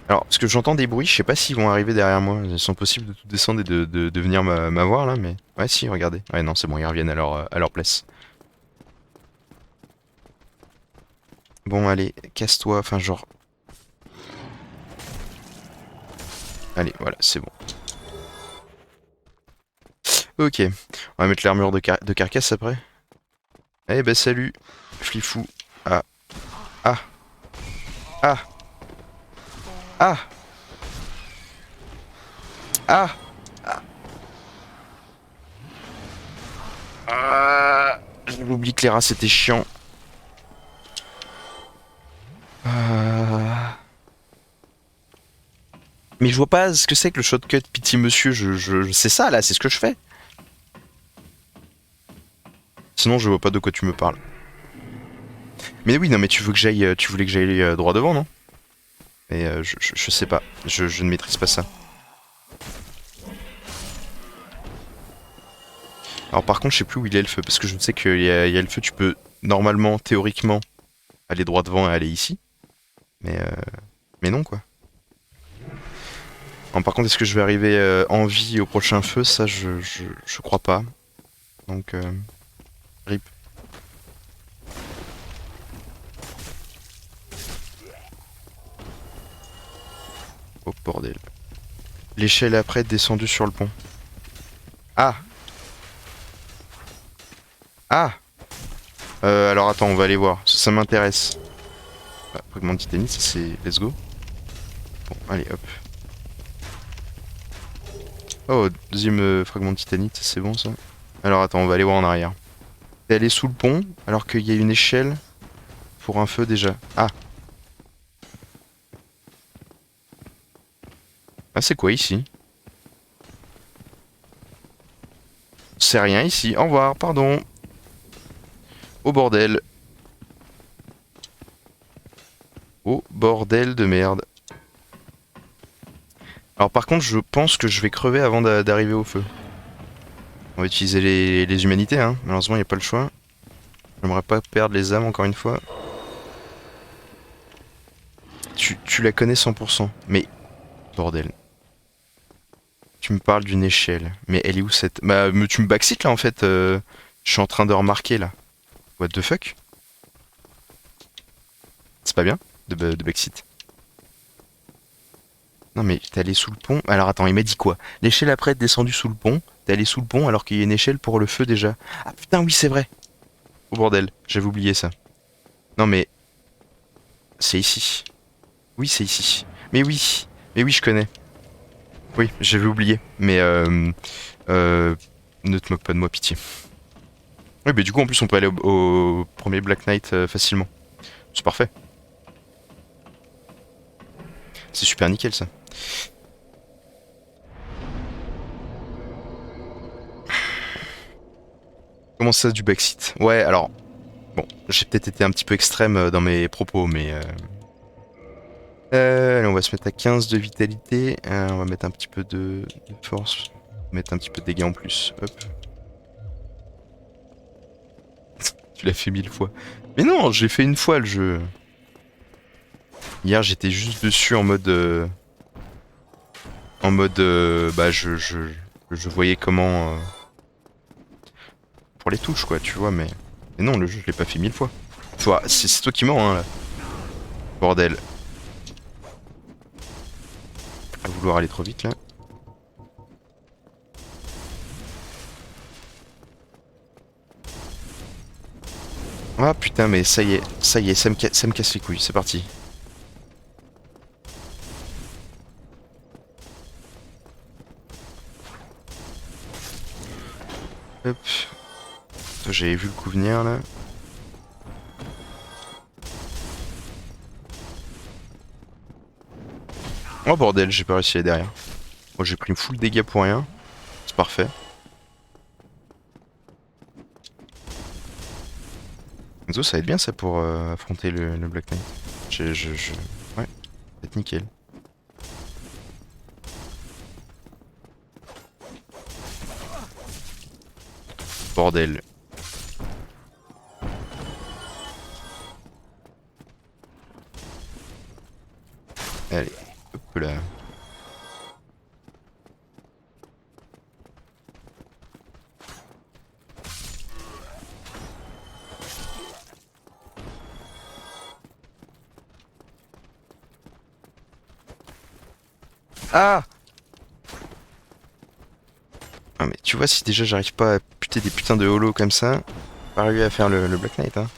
Alors, parce que j'entends des bruits, je sais pas s'ils vont arriver derrière moi. Ils sont possibles de tout descendre et de venir m'avoir là, mais... Ouais, si, regardez. Ouais, non, c'est bon, ils reviennent à leur place. Bon, allez, casse-toi, enfin, genre... Allez, voilà, c'est bon. Ok, on va mettre l'armure de carcasse après. Eh ben salut, Flifou. Ah, ah, ah, ah, ah, ah. J'avais oublié que les rats c'était chiant. Ah. Mais je vois pas ce que c'est que le shortcut, pitié monsieur, c'est ça là, c'est ce que je fais. Sinon je vois pas de quoi tu me parles. Mais oui, non mais tu voulais que j'aille droit devant, non? Et je sais pas, je ne maîtrise pas ça. Alors par contre je sais plus où il est le feu, parce que je sais qu'il y a le feu, tu peux normalement, théoriquement, aller droit devant et aller ici. Mais non quoi. Alors, par contre est-ce que je vais arriver en vie au prochain feu? Ça je crois pas. Donc rip. Oh bordel. L'échelle est après descendue sur le pont. Ah! Ah! Alors attends, on va aller voir. Ça m'intéresse. Ah, fragment de titanie, ça c'est... Let's go. Bon, allez, hop. Oh, deuxième fragment de titanite, c'est bon ça. Alors attends, on va aller voir en arrière. T'es allé sous le pont, alors qu'il y a une échelle pour un feu déjà. Ah! Ah, c'est quoi ici? C'est rien ici. Au revoir, pardon. Au bordel. Au bordel de merde. Alors par contre, je pense que je vais crever avant d'arriver au feu. On va utiliser les humanités, hein. Malheureusement, il n'y a pas le choix. J'aimerais pas perdre les âmes encore une fois. Tu la connais 100%. Mais, bordel. Tu me parles d'une échelle. Mais elle est où cette... Bah, tu me backseat là en fait. Je suis en train de remarquer là. What the fuck? C'est pas bien de backseat. Non mais t'es allé sous le pont. Alors attends, il m'a dit quoi? L'échelle après être descendue sous le pont. T'es allé sous le pont alors qu'il y a une échelle pour le feu déjà. Ah putain, oui, c'est vrai. Oh bordel, j'avais oublié ça. Non mais c'est ici. Oui, c'est ici. Mais oui, mais oui, je connais. Oui, j'avais oublié. Mais ne te moque pas de moi, pitié. Oui, mais du coup, en plus, on peut aller au premier Black Knight facilement. C'est parfait. C'est super nickel ça. Comment ça, du backseat? Ouais, alors, bon, j'ai peut-être été un petit peu extrême dans mes propos, mais... allez, on va se mettre à 15 de vitalité. On va mettre un petit peu de force. On va mettre un petit peu de dégâts en plus. Hop. Tu l'as fait 1000 fois. Mais non, j'ai fait une fois le jeu. Hier, j'étais juste dessus en mode... bah, je voyais comment... pour les touches, quoi, tu vois, mais non, le jeu, je l'ai pas fait 1000 fois. Toi, c'est toi qui mens, hein, là. Bordel. À vouloir aller trop vite, là. Ah putain, mais ça y est, ça me casse les couilles, c'est parti. Hop. J'avais vu le coup venir, là. Oh bordel, j'ai pas réussi à aller derrière. Bon, j'ai pris une full dégâts pour rien. C'est parfait. Enzo, ça va être bien ça pour affronter le Black Knight. Ouais, ça va être nickel. Bordel. Allez, hop là. Ah! Ah mais tu vois, si déjà j'arrive pas à buter des putains de holo comme ça, pas arriver à faire le Black Knight, hein.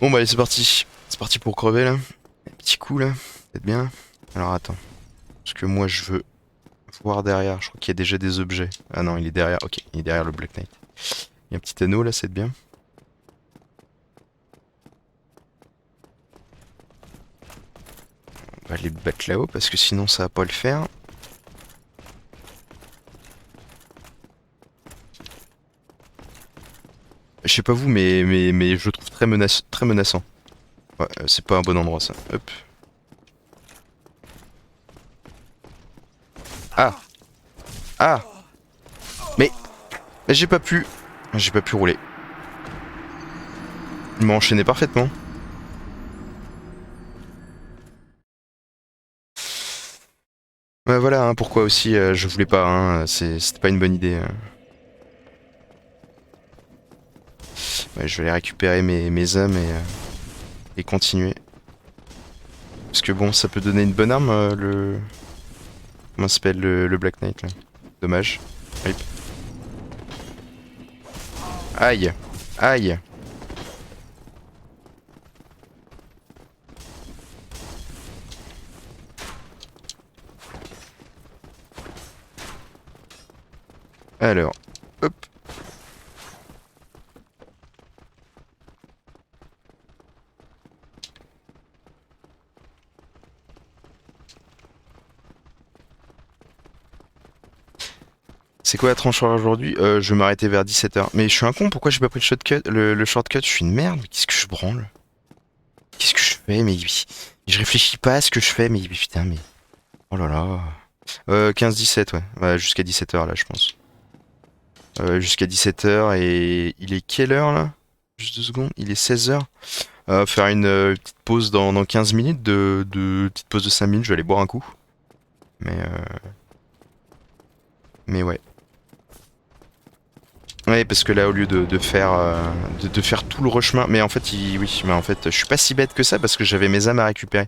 Bon bah allez, c'est parti. C'est parti pour crever là. Un petit coup là, peut-être bien. Alors attends. Parce que moi je veux voir derrière. Je crois qu'il y a déjà des objets. Ah non, il est derrière. Ok, il est derrière le Black Knight. Il y a un petit anneau là, c'est bien. On va aller le battre là-haut parce que sinon ça va pas le faire. Je sais pas vous, mais je le trouve très menaçant. Ouais, c'est pas un bon endroit ça. Hop. Ah! Ah! Mais, mais j'ai pas pu. J'ai pas pu rouler. Il m'a enchaîné parfaitement. Ouais, voilà hein, pourquoi aussi je voulais pas, hein, c'était pas une bonne idée. Ouais, je vais aller récupérer mes âmes et continuer. Parce que bon, ça peut donner une bonne arme, le... Comment ça s'appelle le Black Knight, là. Dommage. Rip. Aïe. Aïe. Alors, hop. C'est quoi la tranche horaire aujourd'hui? Je vais m'arrêter vers 17h. Mais je suis un con, pourquoi j'ai pas pris le shortcut? Je suis une merde, mais qu'est-ce que je branle? Qu'est-ce que je fais? Mais je réfléchis pas à ce que je fais, mais putain, mais... Oh là là... 15-17, ouais. Ouais, jusqu'à 17h là, je pense. Jusqu'à 17h et... Il est quelle heure là? Juste 2 secondes. Il est 16h. Faire une petite pause dans 15 minutes, petite pause de 5 minutes, je vais aller boire un coup. Mais ouais. Ouais, parce que là, au lieu de faire tout le rechemin, mais en fait, oui, mais en fait, je suis pas si bête que ça parce que j'avais mes âmes à récupérer.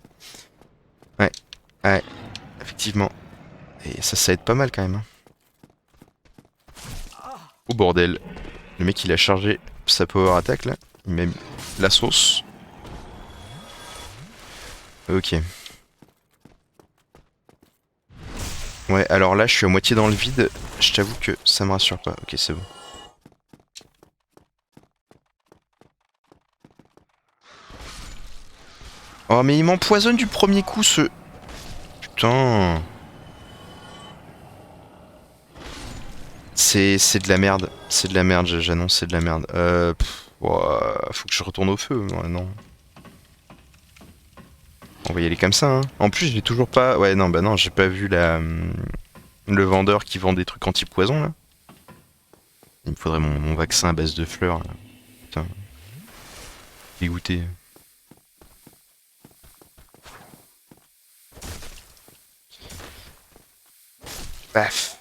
Ouais, ouais, effectivement. Et ça aide pas mal quand même, hein. Oh bordel. Le mec, il a chargé sa power attack là. Il m'a mis la sauce. Ok. Ouais, alors là, je suis à moitié dans le vide. Je t'avoue que ça me rassure pas. Ok, c'est bon. Oh, mais il m'empoisonne du premier coup, ce... Putain. C'est de la merde. C'est de la merde, j'annonce, c'est de la merde. Ouah, faut que je retourne au feu. Ouais, non. On va y aller comme ça, hein. En plus, j'ai toujours pas... Ouais, non, bah non, j'ai pas vu le vendeur qui vend des trucs anti-poison, là. Il me faudrait mon vaccin à base de fleurs, là. Putain, dégoûté. Paf.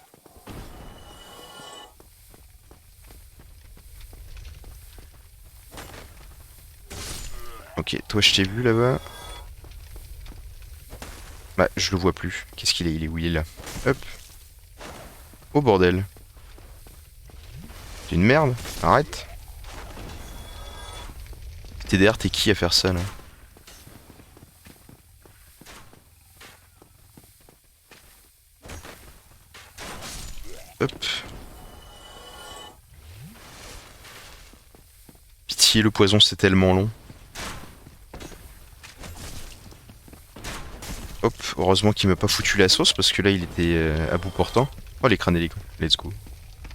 Ok, toi, je t'ai vu, là-bas. Bah, je le vois plus. Qu'est-ce qu'il est? Il est où? Il est là. Hop. Oh, bordel. C'est une merde. Arrête. TDR, t'es qui à faire ça, là? Hop. Pitié, le poison, c'est tellement long. Hop, heureusement qu'il m'a pas foutu la sauce parce que là il était à bout portant. Oh les crânes hélico, let's go.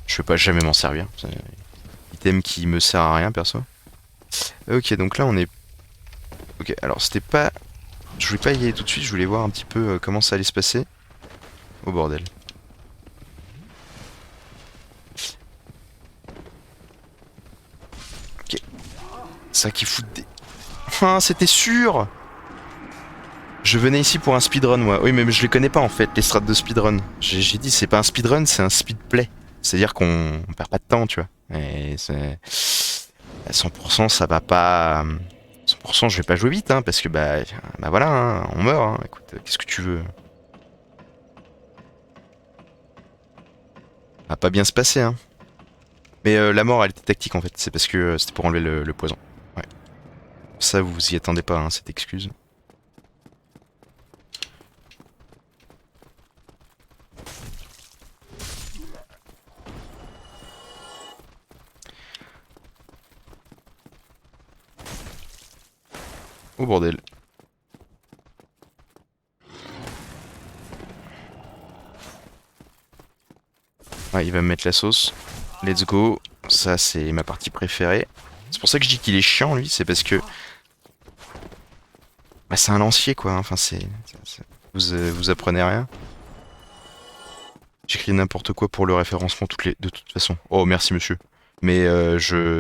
Je vais pas jamais m'en servir. C'est un item qui me sert à rien perso. Ok, donc là on est... Ok, alors c'était pas... Je voulais pas y aller tout de suite, je voulais voir un petit peu comment ça allait se passer. Oh bordel. Ok. Ça qui fout des... Ah, c'était sûr. Je venais ici pour un speedrun moi. Oui mais je les connais pas en fait, les strats de speedrun. J'ai dit c'est pas un speedrun, c'est un speedplay. C'est-à-dire qu'on perd pas de temps, tu vois. Et c'est... À 100% ça va pas... 100% je vais pas jouer vite, hein, parce que bah voilà, hein, on meurt, hein. Écoute, qu'est-ce que tu veux? va pas bien se passer, hein. Mais la mort, elle était tactique en fait. C'est parce que c'était pour enlever le poison. Ouais. Ça, vous y attendez pas, hein, cette excuse. Oh bordel. Ouais, il va me mettre la sauce. Let's go. Ça, c'est ma partie préférée. C'est pour ça que je dis qu'il est chiant, lui. C'est parce que bah, c'est un lancier, quoi. Enfin, vous apprenez rien. J'écris n'importe quoi pour le référencement de toute façon. Oh, merci, monsieur. Mais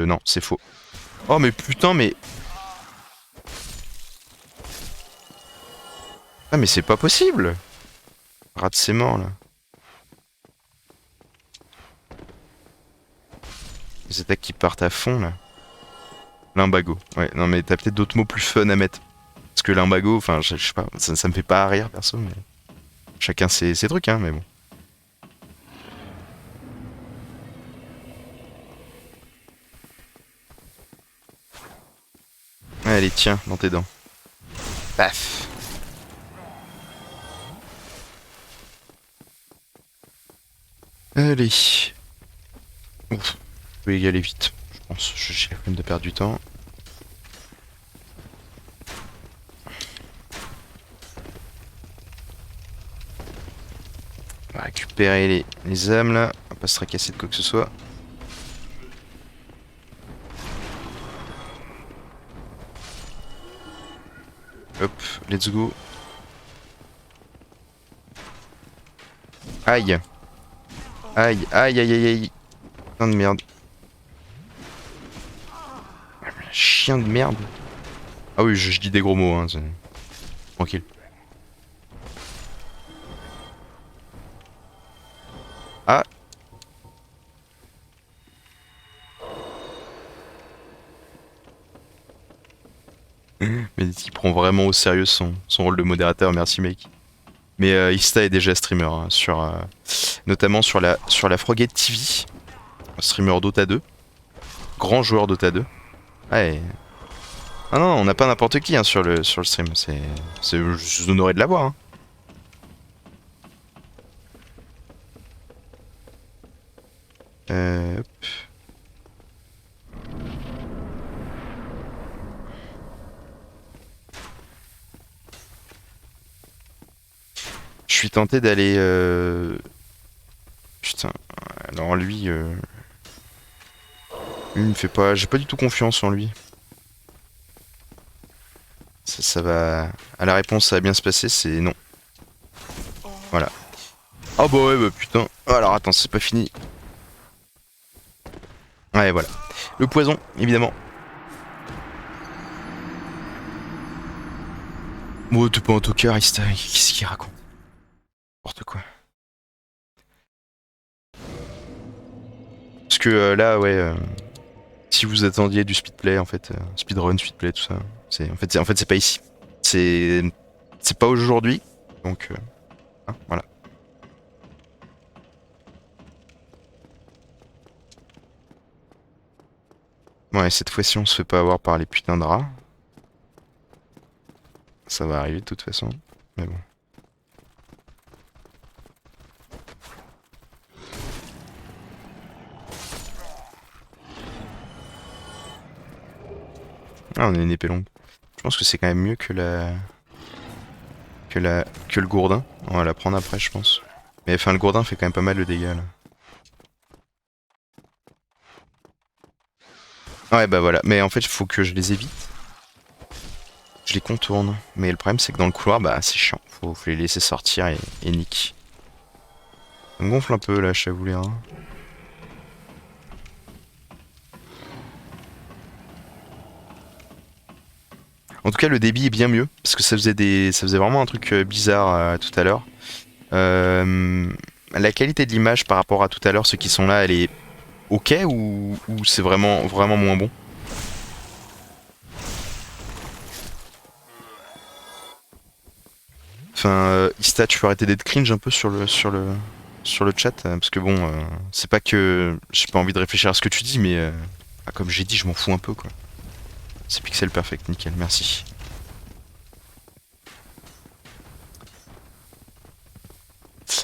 non, c'est faux. Oh, mais putain, mais... Ah, mais c'est pas possible. Rate, c'est mort, là. Les attaques qui partent à fond, là. Limbago. Ouais, non, mais t'as peut-être d'autres mots plus fun à mettre. Parce que limbago, enfin, je sais pas, ça me fait pas rire, perso, mais... Chacun ses trucs, hein, mais bon. Allez, tiens, dans tes dents. Paf. Allez. Ouf. Je vais y aller vite. Je pense. J'ai la flemme de perdre du temps. On va récupérer les âmes là. On va pas se tracasser de quoi que ce soit. Hop, let's go. Aïe. Aïe, aïe, aïe, aïe, aïe. Putain de merde. Chien de merde. Ah oui, je dis des gros mots, hein. Tranquille. Ah. Mais il prend vraiment au sérieux son rôle de modérateur, merci mec. Mais Ista est déjà streamer, hein, notamment sur la Frogate TV, streamer Dota 2, grand joueur Dota 2. Ouais. Ah non, on n'a pas n'importe qui hein, sur le stream, je suis honoré de l'avoir. Hein. Hop. Je suis tenté d'aller... Putain, alors lui... Lui il me fait pas... J'ai pas du tout confiance en lui. Ça va... À la réponse, ça va bien se passer, c'est non. Voilà. Ah bah ouais, bah putain. Alors attends, c'est pas fini. Ouais, voilà. Le poison, évidemment. Bon, t'es pas en tocard, Ista. Qu'est-ce qu'il raconte? N'importe quoi. Parce que là, ouais... si vous attendiez du speedplay, en fait... speedrun, speedplay, tout ça... En fait, c'est pas ici. C'est pas aujourd'hui. Donc... hein, voilà. Ouais, cette fois-ci, on se fait pas avoir par les putains de rats. Ça va arriver de toute façon. Mais bon. Ah, on a une épée longue. Je pense que c'est quand même mieux que que le gourdin. On va la prendre après, je pense. Mais enfin, le gourdin fait quand même pas mal de dégâts là. Ouais, bah voilà. Mais en fait, il faut que je les évite. Je les contourne. Mais le problème, c'est que dans le couloir, bah c'est chiant. Faut les laisser sortir et nique. Ça me gonfle un peu là, je t'avoue les reins. En tout cas, le débit est bien mieux. Parce que ça faisait vraiment un truc bizarre tout à l'heure. La qualité de l'image par rapport à tout à l'heure, ceux qui sont là, elle est ok ou c'est vraiment, vraiment moins bon? Enfin, Ista, tu peux arrêter d'être cringe un peu sur le... sur le chat, parce que bon, c'est pas que j'ai pas envie de réfléchir à ce que tu dis, mais comme j'ai dit, je m'en fous un peu quoi. C'est pixel perfect, nickel, merci.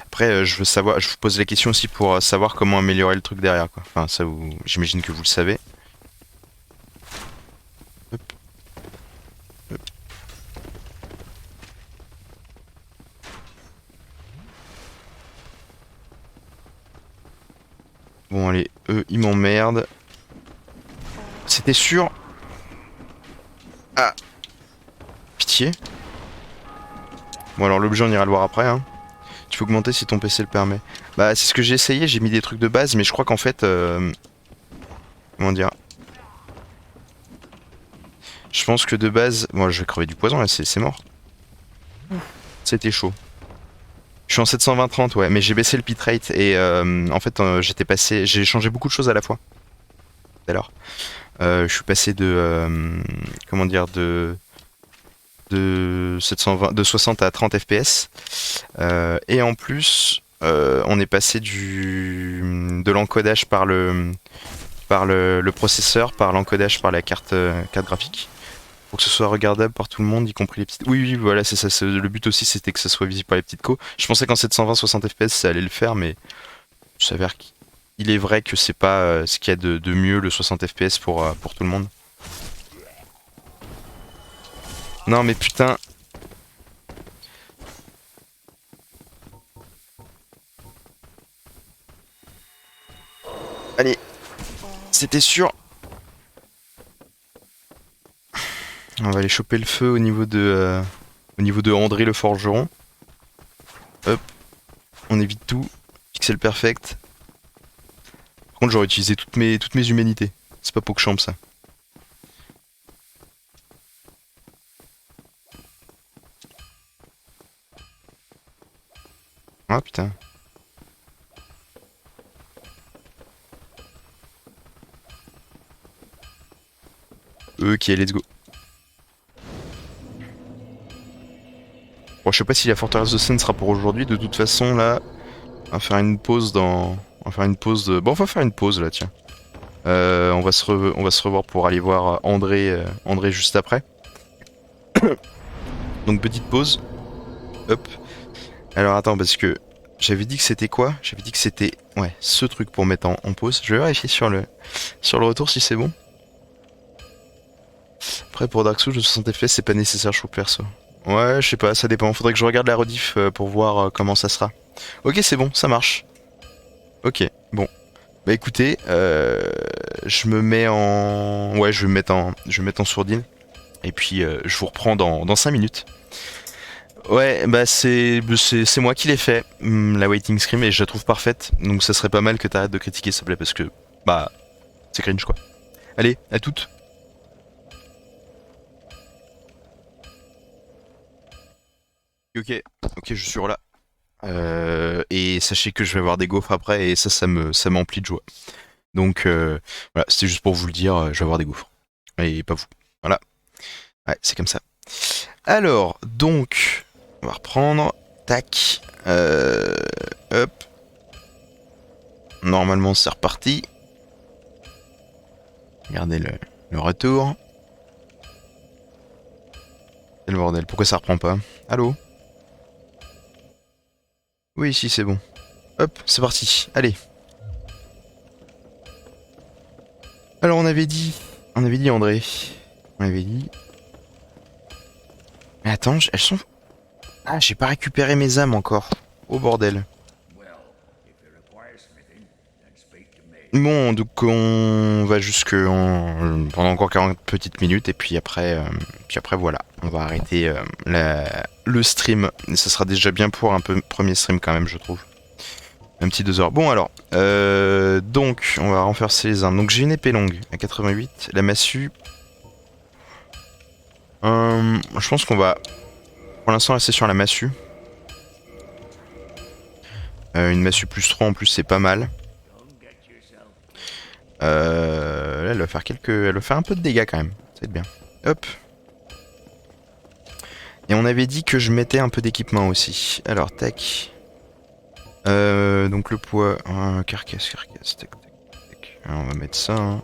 Après, je veux savoir, je vous pose la question aussi pour savoir comment améliorer le truc derrière quoi. Enfin, ça, j'imagine que vous le savez. Hop, hop. Bon allez, eux, ils m'emmerdent. C'était sûr. Ah, pitié. Bon alors l'objet on ira le voir après hein. Tu peux augmenter si ton PC le permet. Bah c'est ce que j'ai essayé, j'ai mis des trucs de base, mais je crois qu'en fait, comment dire, je pense que de base, moi je vais crever du poison là, c'est mort. C'était chaud. Je suis en 720-30 ouais, mais j'ai baissé le bitrate et en fait j'étais passé, j'ai changé beaucoup de choses à la fois. Tout à l'heure, je suis passé de, comment dire, de 720, de 60 à 30 FPS. Et en plus, on est passé de l'encodage par le processeur, par l'encodage par la carte graphique, pour que ce soit regardable par tout le monde, y compris les petites. Oui, oui, voilà, c'est ça. Le but aussi, c'était que ça soit visible par les petites co. Je pensais qu'en 720 60 FPS, ça allait le faire, mais il s'avère qu'il est vrai que c'est pas ce qu'il y a de mieux le 60 FPS pour tout le monde. Non, mais putain. Allez, c'était sûr. On va aller choper le feu au niveau de André le forgeron. Hop, on évite tout. Pixel perfect. Par contre, j'aurais utilisé toutes mes humanités. C'est pas pour que je champe ça. Ah putain. Ok, let's go. Bon, je sais pas si la forteresse de Seine sera pour aujourd'hui. De toute façon, là, on va faire une pause dans. On va faire une pause. Bon, on va faire une pause là, tiens. On va se revoir pour aller voir André juste après. Donc, petite pause. Hop. Alors, attends, parce que j'avais dit que c'était quoi? J'avais dit que c'était. Ouais, ce truc pour mettre en pause. Je vais vérifier sur le retour si c'est bon. Après, pour Dark Souls, le 60 FPS, c'est pas nécessaire, je trouve perso. Ouais, je sais pas, ça dépend. Faudrait que je regarde la rediff pour voir comment ça sera. Ok, c'est bon, ça marche. Ok, bon. Bah écoutez, je me mets en. Ouais, je vais me mettre en sourdine. Et puis, je vous reprends dans 5 minutes. Ouais, bah c'est moi qui l'ai fait, la Waiting Scream, et je la trouve parfaite. Donc ça serait pas mal que t'arrêtes de critiquer, s'il te plaît, parce que, bah, c'est cringe, quoi. Allez, à toutes. Ok, ok, je suis là. Et sachez que je vais avoir des gaufres après, et ça m'emplit de joie. Donc voilà, c'était juste pour vous le dire, je vais avoir des gaufres. Et pas vous. Voilà. Ouais, c'est comme ça. Alors, donc, on va reprendre. Tac. Hop. Normalement, c'est reparti. Regardez le retour. C'est le bordel. Pourquoi ça reprend pas? Allô? Oui, ici, c'est bon. Hop, c'est parti. Allez. Alors, on avait dit André. On avait dit. Mais attends, elles sont. Ah, j'ai pas récupéré mes âmes encore. Oh bordel. Bon, donc on va pendant encore 40 petites minutes et puis après voilà, on va arrêter le stream. Et ça sera déjà bien pour un premier stream quand même, je trouve. Un petit 2 heures. Bon alors, donc on va renforcer les armes. Donc j'ai une épée longue à 88, la massue. Je pense qu'on va pour l'instant rester sur la massue. Une massue plus 3 en plus, c'est pas mal. Là, elle va faire un peu de dégâts quand même. Ça va être bien. Hop. Et on avait dit que je mettais un peu d'équipement aussi. Alors, tac. Donc le poids, carcasse, tac, tac, tac. Alors, on va mettre ça. Hein.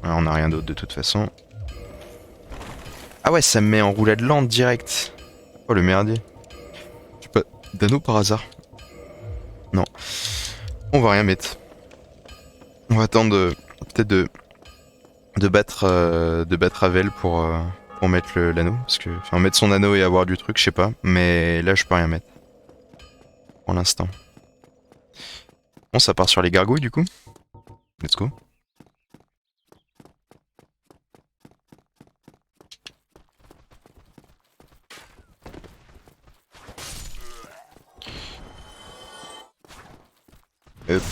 Alors, on a rien d'autre de toute façon. Ah ouais, ça me met en roulade lente direct. Oh le merdier. J'ai pas d'anneau par hasard. Non. On va rien mettre. On va attendre peut-être de battre Avel pour mettre l'anneau. Parce que, enfin, mettre son anneau et avoir du truc, je sais pas. Mais là, je peux rien mettre. Pour l'instant. Bon, ça part sur les gargouilles du coup. Let's go. Hop.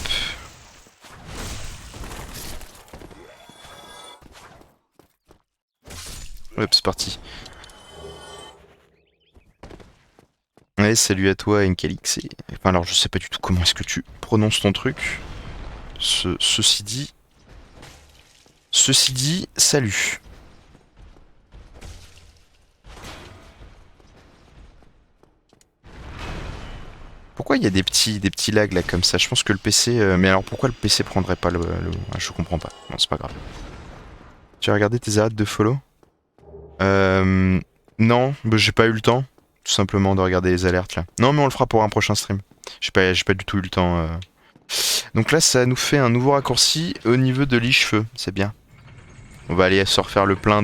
Hop, c'est parti. Ouais, salut à toi, Enkalix. Enfin, alors, je sais pas du tout comment est-ce que tu prononces ton truc. Ceci dit. Ceci dit, salut. Pourquoi il y a des petits lags là comme ça? Je pense que le PC. Mais alors pourquoi le PC prendrait pas le. Ah, je comprends pas. Non, c'est pas grave. Tu as regardé tes arrêts de follow? Euh. Non, bah, j'ai pas eu le temps. Tout simplement de regarder les alertes là. Non, mais on le fera pour un prochain stream. J'ai pas du tout eu le temps. Donc là, ça nous fait un nouveau raccourci au niveau de l'e-cheveux. C'est bien. On va aller se refaire le plein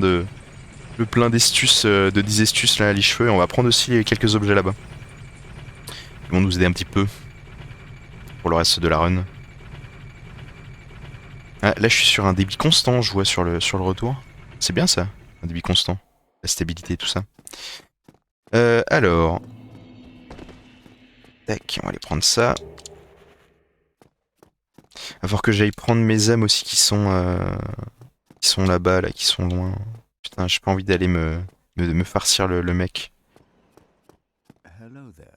d'estus, de 10 estus là à l'e-cheveux. Et on va prendre aussi quelques objets là-bas. Ils vont nous aider un petit peu pour le reste de la run. Ah, là, je suis sur un débit constant, je vois sur le retour. C'est bien ça, un débit constant. La stabilité, tout ça. Alors. Tac, on va aller prendre ça. Il va falloir que j'aille prendre mes âmes aussi qui sont là-bas, là, qui sont loin. Putain, j'ai pas envie d'aller me farcir le mec. Hello there.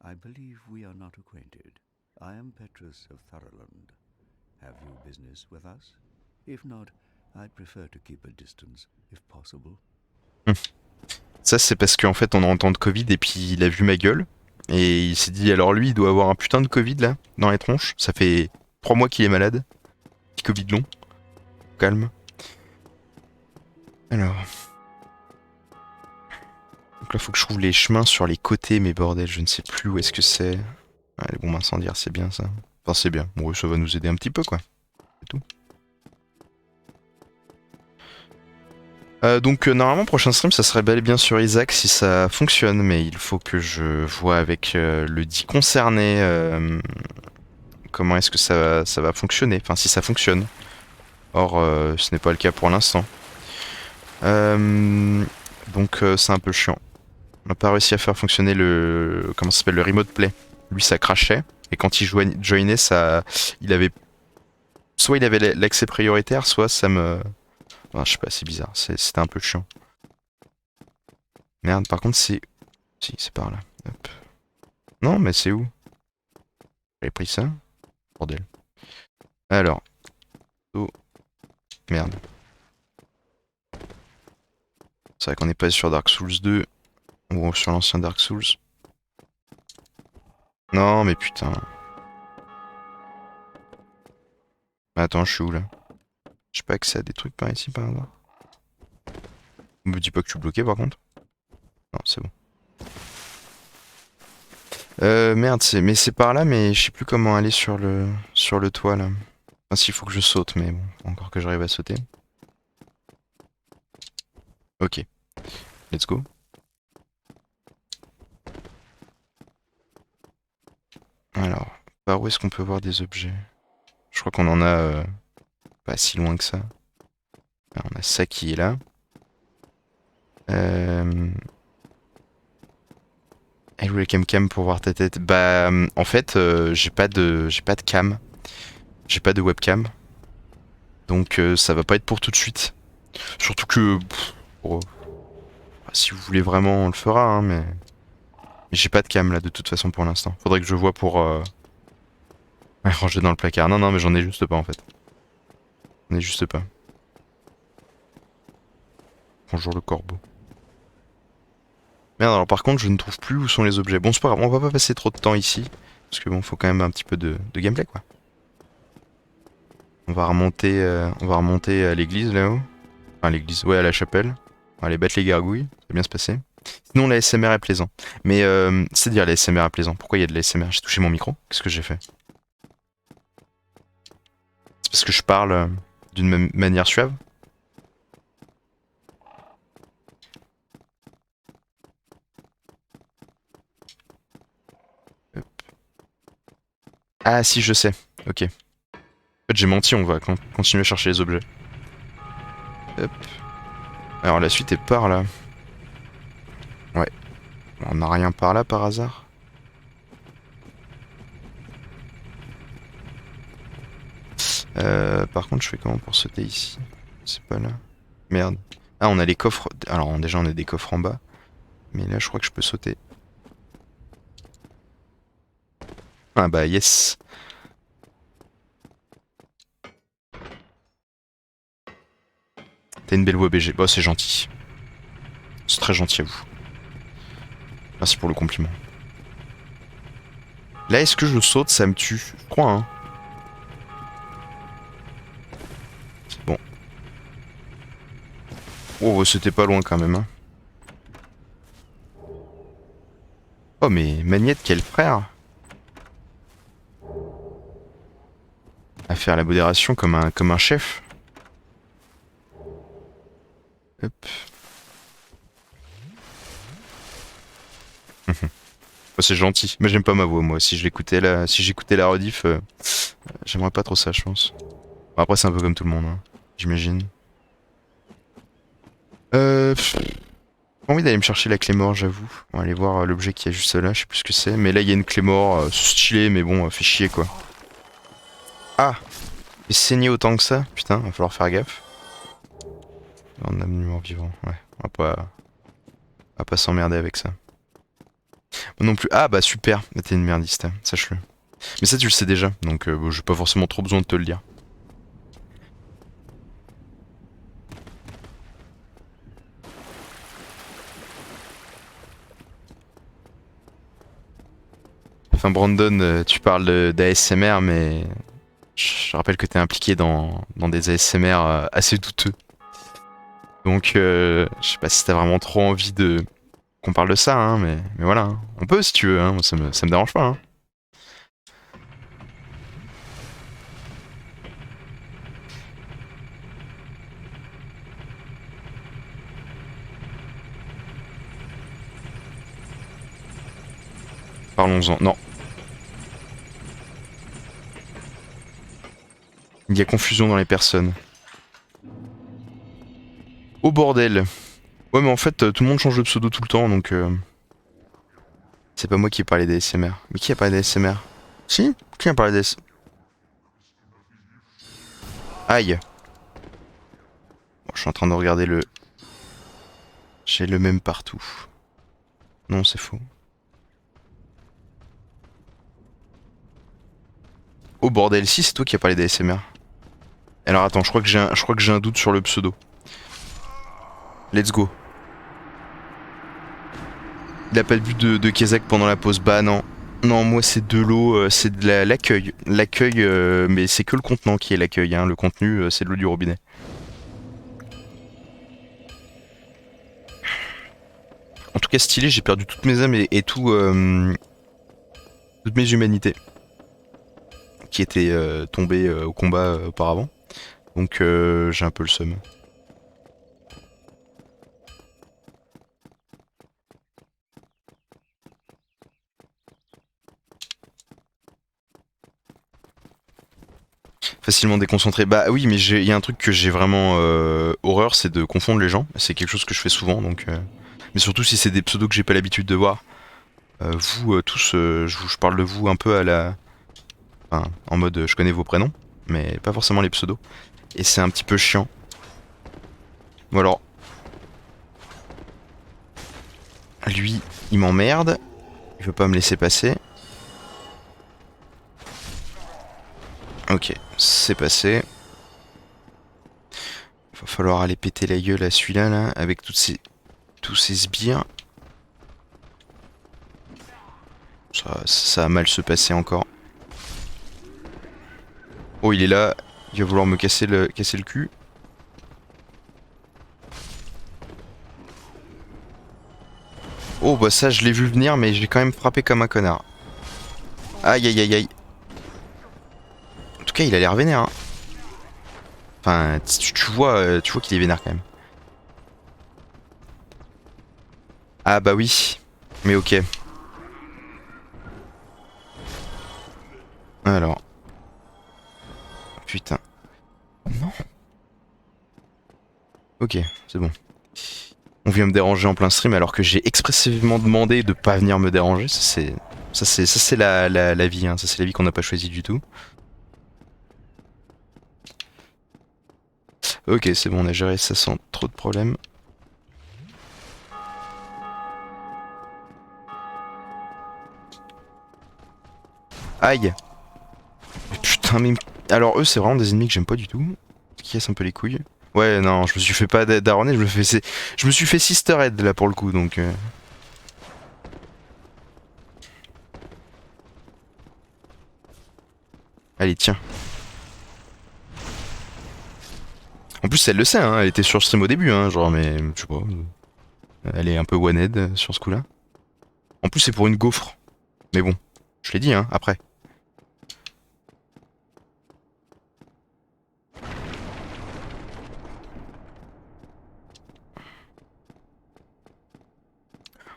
I believe we are not acquainted. I am Petrus of Tharaland. Have you business with us? If not, I'd prefer to keep a distance, if possible. Ça, c'est parce qu'en fait, on est en temps de Covid et puis il a vu ma gueule. Et il s'est dit, alors lui, il doit avoir un putain de Covid là, dans les tronches. Ça fait 3 mois qu'il est malade. Petit Covid long. Calme. Alors. Donc là, faut que je trouve les chemins sur les côtés, mais bordel, je ne sais plus où est-ce que c'est. Ouais, les bombes incendiaires, c'est bien ça. Enfin, c'est bien. Bon, ça va nous aider un petit peu, quoi. C'est tout. Donc, normalement, prochain stream, ça serait bel et bien sur Isaac si ça fonctionne, mais il faut que je vois avec le dit concerné comment est-ce que ça va fonctionner. Enfin, si ça fonctionne. Or, ce n'est pas le cas pour l'instant. Donc, c'est un peu chiant. On n'a pas réussi à faire fonctionner le. Comment ça s'appelle? Le remote play. Lui, ça crachait. Et quand il joinait, ça. Il avait. Soit il avait l'accès prioritaire, soit ça me. Enfin, je sais pas, c'est bizarre. C'était un peu chiant. Merde, par contre, c'est. Si, c'est par là. Hop. Non, mais c'est où? J'avais pris ça? Bordel. Alors. Oh. Merde. C'est vrai qu'on est pas sur Dark Souls 2. Ou sur l'ancien Dark Souls. Non, mais putain. Attends, je suis où là? J'ai pas accès à des trucs par ici par hasard. Me dis pas que je suis bloqué par contre. Non, c'est bon. Merde, mais c'est par là, mais je sais plus comment aller sur le toit là. Enfin, s'il faut que je saute, mais bon, encore que j'arrive à sauter. Ok, let's go. Alors, par où est-ce qu'on peut voir des objets? Je crois qu'on en a pas si loin que ça. Ah, on a ça qui est là. Elle voulait cam pour voir ta tête. Bah, en fait, j'ai pas de cam. J'ai pas de webcam. Donc, ça va pas être pour tout de suite. Surtout que, si vous voulez vraiment, on le fera, hein, mais j'ai pas de cam là de toute façon pour l'instant. Faudrait que je vois pour ranger dans le placard. Non, non, mais j'en ai juste pas en fait. J'en ai juste pas. Bonjour le corbeau. Merde, alors par contre, je ne trouve plus où sont les objets. Bon, c'est pas grave, on va pas passer trop de temps ici. Parce que bon, faut quand même un petit peu de gameplay, quoi. On va remonter à l'église là-haut. Enfin, l'église, ouais, à la chapelle. On va aller battre les gargouilles, ça va bien se passer. Sinon, la SMR est plaisant. Mais c'est dire la SMR est plaisant. Pourquoi il y a de la SMR? J'ai touché mon micro. Qu'est-ce que j'ai fait? C'est parce que je parle d'une manière suave. Ah si, je sais. Ok. En fait, j'ai menti, on va continuer à chercher les objets. Hop. Alors la suite est par là. Ouais. On n'a rien par là par hasard. Par contre, je fais comment pour sauter ici? C'est pas là. Merde. Ah, on a les coffres. Alors déjà, on a des coffres en bas. Mais là, je crois que je peux sauter. Ah bah yes. T'as une belle voix BG. Bah c'est gentil. C'est très gentil à vous. Merci pour le compliment. Là, est-ce que je saute, ça me tue? Je crois, hein. Bon. Oh, c'était pas loin quand même, hein. Oh, mais Magnette, quel frère! À faire la modération comme un chef. Hop. Oh, c'est gentil. Mais j'aime pas ma voix, moi. Si j'écoutais la rediff, j'aimerais pas trop ça, je pense. Bon, après, c'est un peu comme tout le monde, hein, j'imagine. J'ai pas envie d'aller me chercher la clé mort, j'avoue. On va aller voir l'objet qui est juste là, je sais plus ce que c'est. Mais là, il y a une clé mort, stylée, mais bon, fait chier, quoi. Ah! Et saigner autant que ça? Putain, va falloir faire gaffe. En âme mort vivant, ouais. On va pas s'emmerder avec ça. Moi non plus. Ah bah super, t'es une merdiste, hein, sache-le. Mais ça tu le sais déjà, donc bon, j'ai pas forcément trop besoin de te le dire. Enfin Brandon, tu parles d'ASMR, mais je rappelle que t'es impliqué dans des ASMR assez douteux. Donc je sais pas si t'as vraiment trop envie de qu'on parle de ça, hein, mais voilà. Hein. On peut si tu veux, hein, moi, ça me dérange pas. Hein. Parlons-en. Non. Il y a confusion dans les personnes. Au bordel. Ouais mais en fait tout le monde change de pseudo tout le temps donc c'est pas moi qui ai parlé d'ASMR. Mais qui a parlé d'ASMR? Si? Qui a parlé d'ASMR? Aïe. Bon, je suis en train de regarder le... J'ai le même partout. Non c'est faux. Oh bordel, si c'est toi qui as parlé d'ASMR. Alors attends, je crois que j'ai un doute sur le pseudo. Let's go. Il a pas bu de Kazakh pendant la pause. Bah non. Non, moi c'est de l'eau, c'est de l'accueil. L'accueil, mais c'est que le contenant qui est l'accueil. Hein. Le contenu, c'est de l'eau du robinet. En tout cas, stylé, j'ai perdu toutes mes âmes et tout, toutes mes humanités qui étaient tombées au combat auparavant. Donc j'ai un peu le seum. Facilement déconcentré. Bah oui, mais il y a un truc que j'ai vraiment horreur, c'est de confondre les gens. C'est quelque chose que je fais souvent, donc. Mais surtout si c'est des pseudos que j'ai pas l'habitude de voir. Vous tous, je parle de vous un peu à la. Enfin, en mode je connais vos prénoms, mais pas forcément les pseudos. Et c'est un petit peu chiant. Ou alors. Lui, il m'emmerde. Il veut pas me laisser passer. Ok, c'est passé. Va falloir aller péter la gueule à celui-là, là, avec tous ces sbires. Ça va mal se passer encore. Oh, il est là. Il va vouloir me casser le cul. Oh, bah ça, je l'ai vu venir, mais j'ai quand même frappé comme un connard. Aïe, aïe, aïe, aïe. En tout cas, il a l'air vénère. Hein. Enfin, tu vois qu'il est vénère quand même. Ah bah oui. Mais ok. Alors. Putain. Non. Ok, c'est bon. On vient me déranger en plein stream alors que j'ai expressivement demandé de pas venir me déranger. Ça c'est la vie. Hein. Ça c'est la vie qu'on n'a pas choisie du tout. Ok, c'est bon, on a géré ça sans trop de problèmes. Aïe. Putain, mais... Alors eux, c'est vraiment des ennemis que j'aime pas du tout. Qui cassent un peu les couilles. Ouais, non, je me suis fait pas d'aronner, je me suis fait Sister Head là pour le coup, donc... Allez, tiens. En plus, elle le sait, hein, elle était sur stream au début, hein, genre, mais... Je sais pas... Elle est un peu one-head sur ce coup-là. En plus, c'est pour une gaufre. Mais bon, je l'ai dit, hein, après.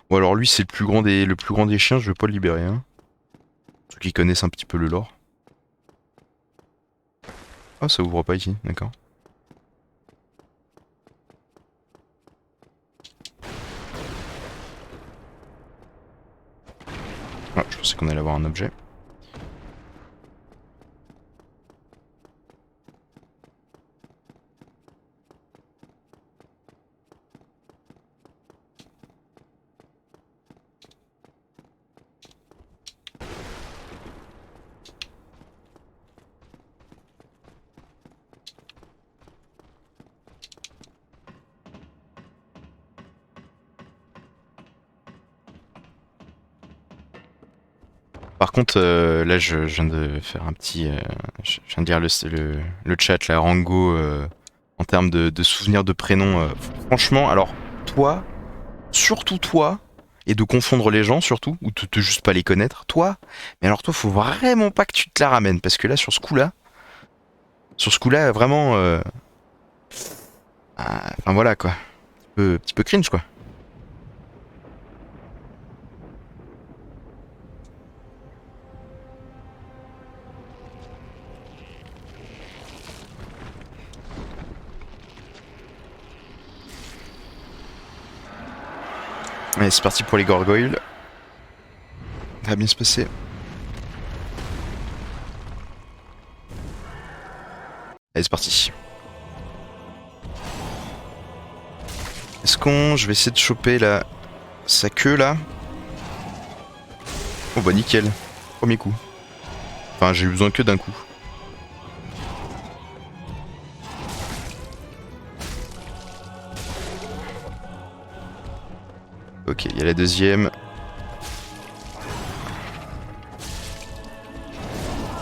Bon alors lui c'est le plus grand des chiens, je vais pas le libérer hein. Ceux qui connaissent un petit peu le lore. Ah ça ouvre pas ici, d'accord. Ah, je pensais qu'on allait avoir un objet. Par contre, là je viens de faire un petit... je viens de dire le chat, la Rango, en termes de souvenirs de prénoms. Franchement, alors toi, surtout toi, et de confondre les gens surtout, ou de juste pas les connaître, toi, mais alors toi faut vraiment pas que tu te la ramènes, parce que là sur ce coup-là, vraiment... Enfin voilà quoi, petit peu cringe quoi. Allez, c'est parti pour les gargoyles. Ça va bien se passer. Allez, c'est parti. Est-ce qu'on... Je vais essayer de choper sa queue là. Oh bah nickel. Premier coup. Enfin, j'ai eu besoin que d'un coup. Ok, il y a la deuxième.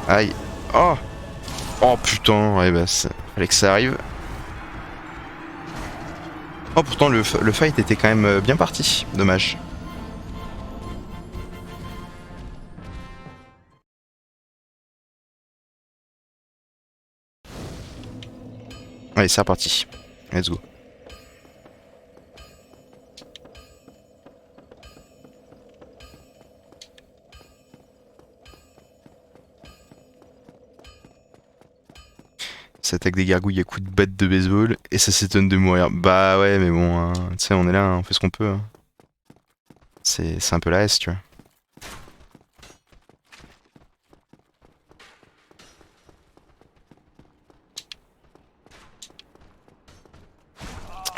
Aïe. Oh. Oh putain, ouais bah fallait que ça arrive. Oh pourtant le fight était quand même bien parti. Dommage. Allez, c'est reparti. Let's go. Ça attaque des gargouilles à coups de batte de baseball et ça s'étonne de mourir. Bah ouais, mais bon, hein, tu sais, on est là, hein, on fait ce qu'on peut. Hein. C'est un peu la S, tu vois.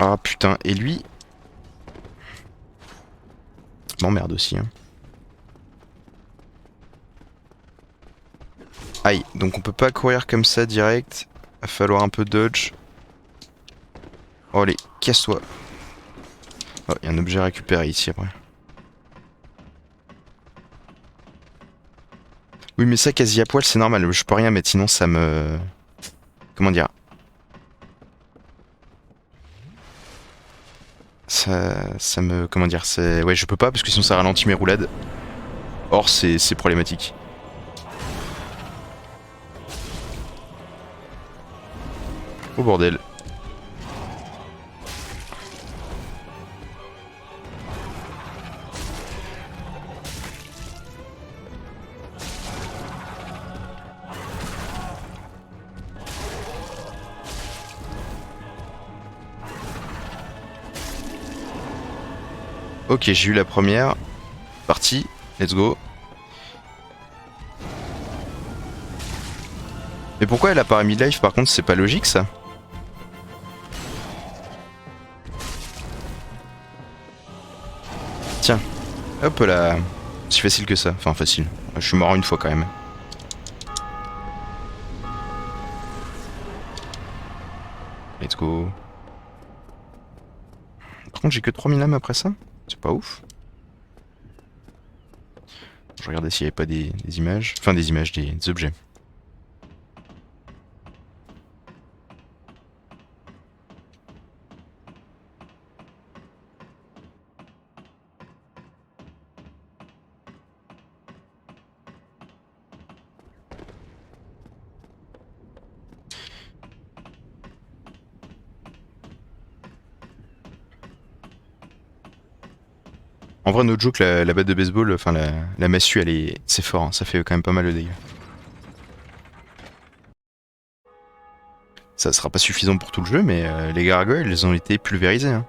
Ah putain, et lui... M'emmerde aussi. Hein. Aïe, donc on peut pas courir comme ça direct. Va falloir un peu dodge. Oh allez, casse-toi. Oh, y a un objet à récupérer ici après. Oui, mais ça, quasi à poil, c'est normal. Je peux rien mettre, sinon ça me... Comment dire? Ça me... Comment dire? Ouais, je peux pas, parce que sinon ça ralentit mes roulades. Or, c'est problématique. Oh bordel. Ok, j'ai eu la première. Parti. Let's go. Mais pourquoi elle a pas mis life par contre? C'est pas logique ça? Tiens. Hop là. Si facile que ça. Enfin facile. Je suis mort une fois quand même. Let's go. Par contre j'ai que 3000 âmes après ça. C'est pas ouf. Je regardais s'il y avait pas des images. Enfin des images, des objets. En vrai, no joke, la batte de baseball, enfin la massue, c'est fort, hein, ça fait quand même pas mal de dégâts. Ça sera pas suffisant pour tout le jeu, mais les gargoyles, elles ont été pulvérisées. Hein.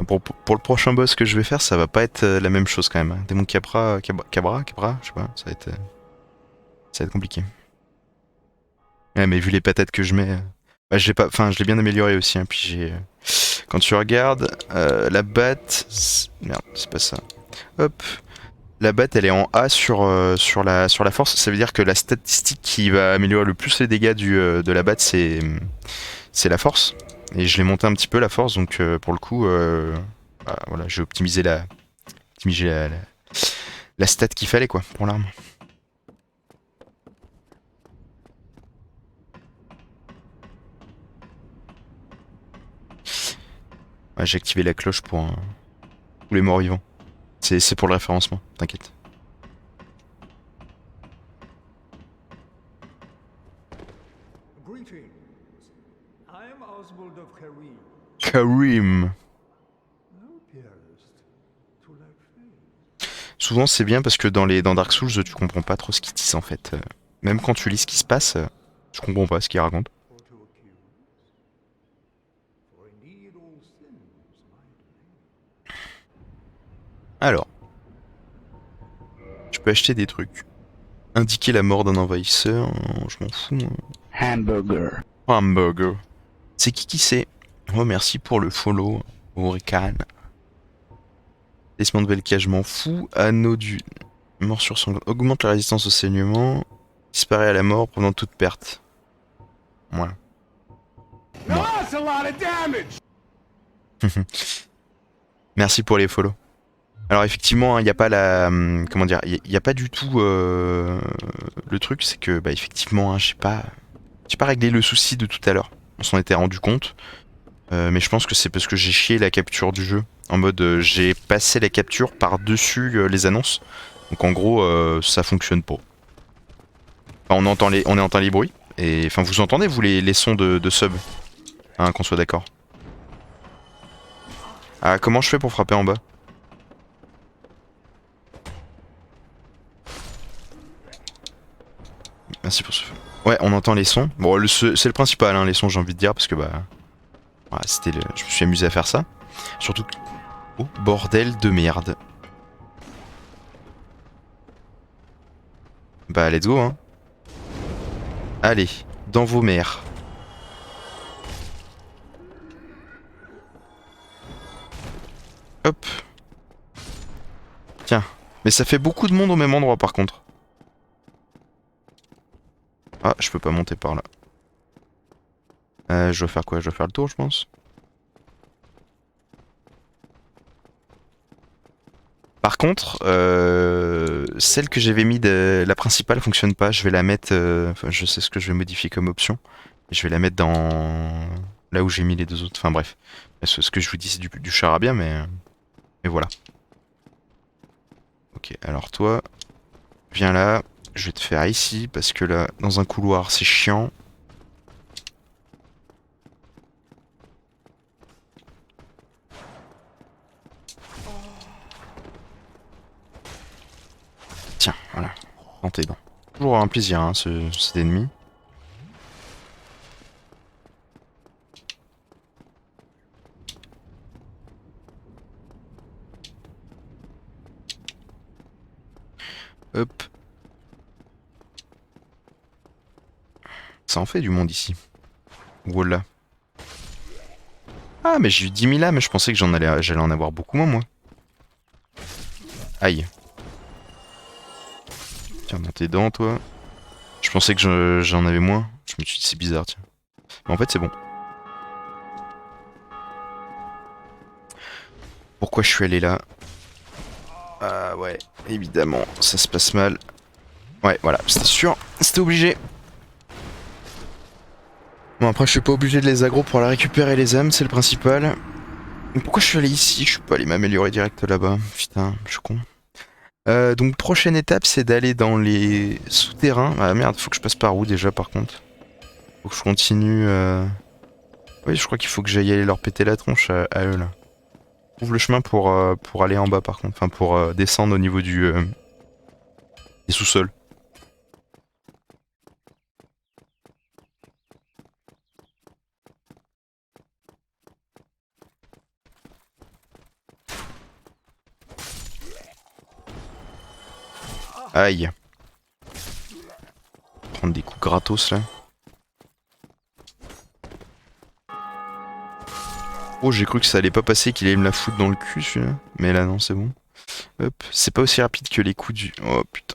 Pour le prochain boss que je vais faire, ça va pas être la même chose quand même. Hein. Démon Cabra, je sais pas, ça va être compliqué. Ouais, mais vu les patates que je mets, bah, je l'ai bien amélioré aussi. Hein, puis quand tu regardes la batte, merde, c'est pas ça. Hop, la batte elle est en A sur la force. Ça veut dire que la statistique qui va améliorer le plus les dégâts de la batte, c'est la force. Et je l'ai monté un petit peu la force, donc pour le coup, bah, voilà, j'ai optimisé la stat qu'il fallait quoi pour l'arme. Ouais, j'ai activé la cloche pour tous les morts vivants. C'est pour le référencement, t'inquiète. Greetings. I am Oswald of Karim. Karim. Thou appearest to lack faith. Souvent c'est bien parce que dans Dark Souls tu comprends pas trop ce qu'ils disent en fait. Même quand tu lis ce qui se passe, je comprends pas ce qu'ils racontent. Or to accuse. For indeed all sins might Alors, je peux acheter des trucs. Indiquer la mort d'un envahisseur, je m'en fous. Moi. Hamburger. Hamburger. C'est qui c'est? Oh merci pour le follow, Orican. Talisman de Velka, je m'en fous. Anneau du... Morsure sanglante. Augmente la résistance au saignement. Disparaît à la mort pendant toute perte. Voilà. Moi. That's a lot of damage! Merci pour les follow. Alors effectivement, il n'y a pas la... Comment dire? Il n'y a pas du tout... le truc, c'est que, bah effectivement, hein, j'ai pas réglé le souci de tout à l'heure. On s'en était rendu compte. Mais je pense que c'est parce que j'ai chié la capture du jeu. En mode, j'ai passé la capture par-dessus les annonces. Donc en gros, ça fonctionne pas. Enfin, on entend les bruits. Et enfin, vous entendez, vous, les sons de sub. Hein, qu'on soit d'accord. Ah, comment je fais pour frapper en bas? Merci pour ce feu. Ouais, on entend les sons. Bon, c'est le principal, hein, les sons, j'ai envie de dire, parce que bah... Ouais, je me suis amusé à faire ça. Surtout que... Oh, bordel de merde. Bah, let's go, hein. Allez, dans vos mers. Hop. Tiens. Mais ça fait beaucoup de monde au même endroit, par contre. Ah, je peux pas monter par là. Je dois faire quoi? Je dois faire le tour, je pense. Par contre, celle que j'avais mis, la principale fonctionne pas. Je vais la mettre. Enfin, je sais ce que je vais modifier comme option. Je vais la mettre dans là où j'ai mis les deux autres. Enfin bref, ce que je vous dis c'est du charabia, mais voilà. Ok, alors toi, viens là. Je vais te faire ici parce que là, dans un couloir, c'est chiant. Tiens, voilà. Dans tes dents. Toujours un plaisir, hein, cet ennemi. Hop. Ça en fait du monde ici. Voilà. Ah, mais j'ai eu 10 000 âmes, je pensais que j'allais en avoir beaucoup moins, moi. Aïe. Tiens, dans tes dents, toi. Je pensais que j'en avais moins. Je me suis dit, c'est bizarre, tiens. Mais en fait, c'est bon. Pourquoi je suis allé là? Ah ouais, évidemment, ça se passe mal. Ouais, voilà, c'était sûr. C'était obligé. Bon, après, je suis pas obligé de les aggro pour la récupérer les âmes, c'est le principal. Mais pourquoi je suis allé ici? Je suis pas allé m'améliorer direct là-bas. Putain, je suis con. Donc, prochaine étape, c'est d'aller dans les souterrains. Ah merde, faut que je passe par où déjà, par contre? Faut que je continue. Oui, je crois qu'il faut que j'aille aller leur péter la tronche à eux là. Trouve le chemin pour aller en bas, par contre. Enfin, pour descendre au niveau des sous-sols. Aïe. Prendre des coups gratos là. Oh, j'ai cru que ça allait pas passer, qu'il allait me la foutre dans le cul celui-là. Mais là, non, c'est bon. Hop. C'est pas aussi rapide que les coups du. Oh putain.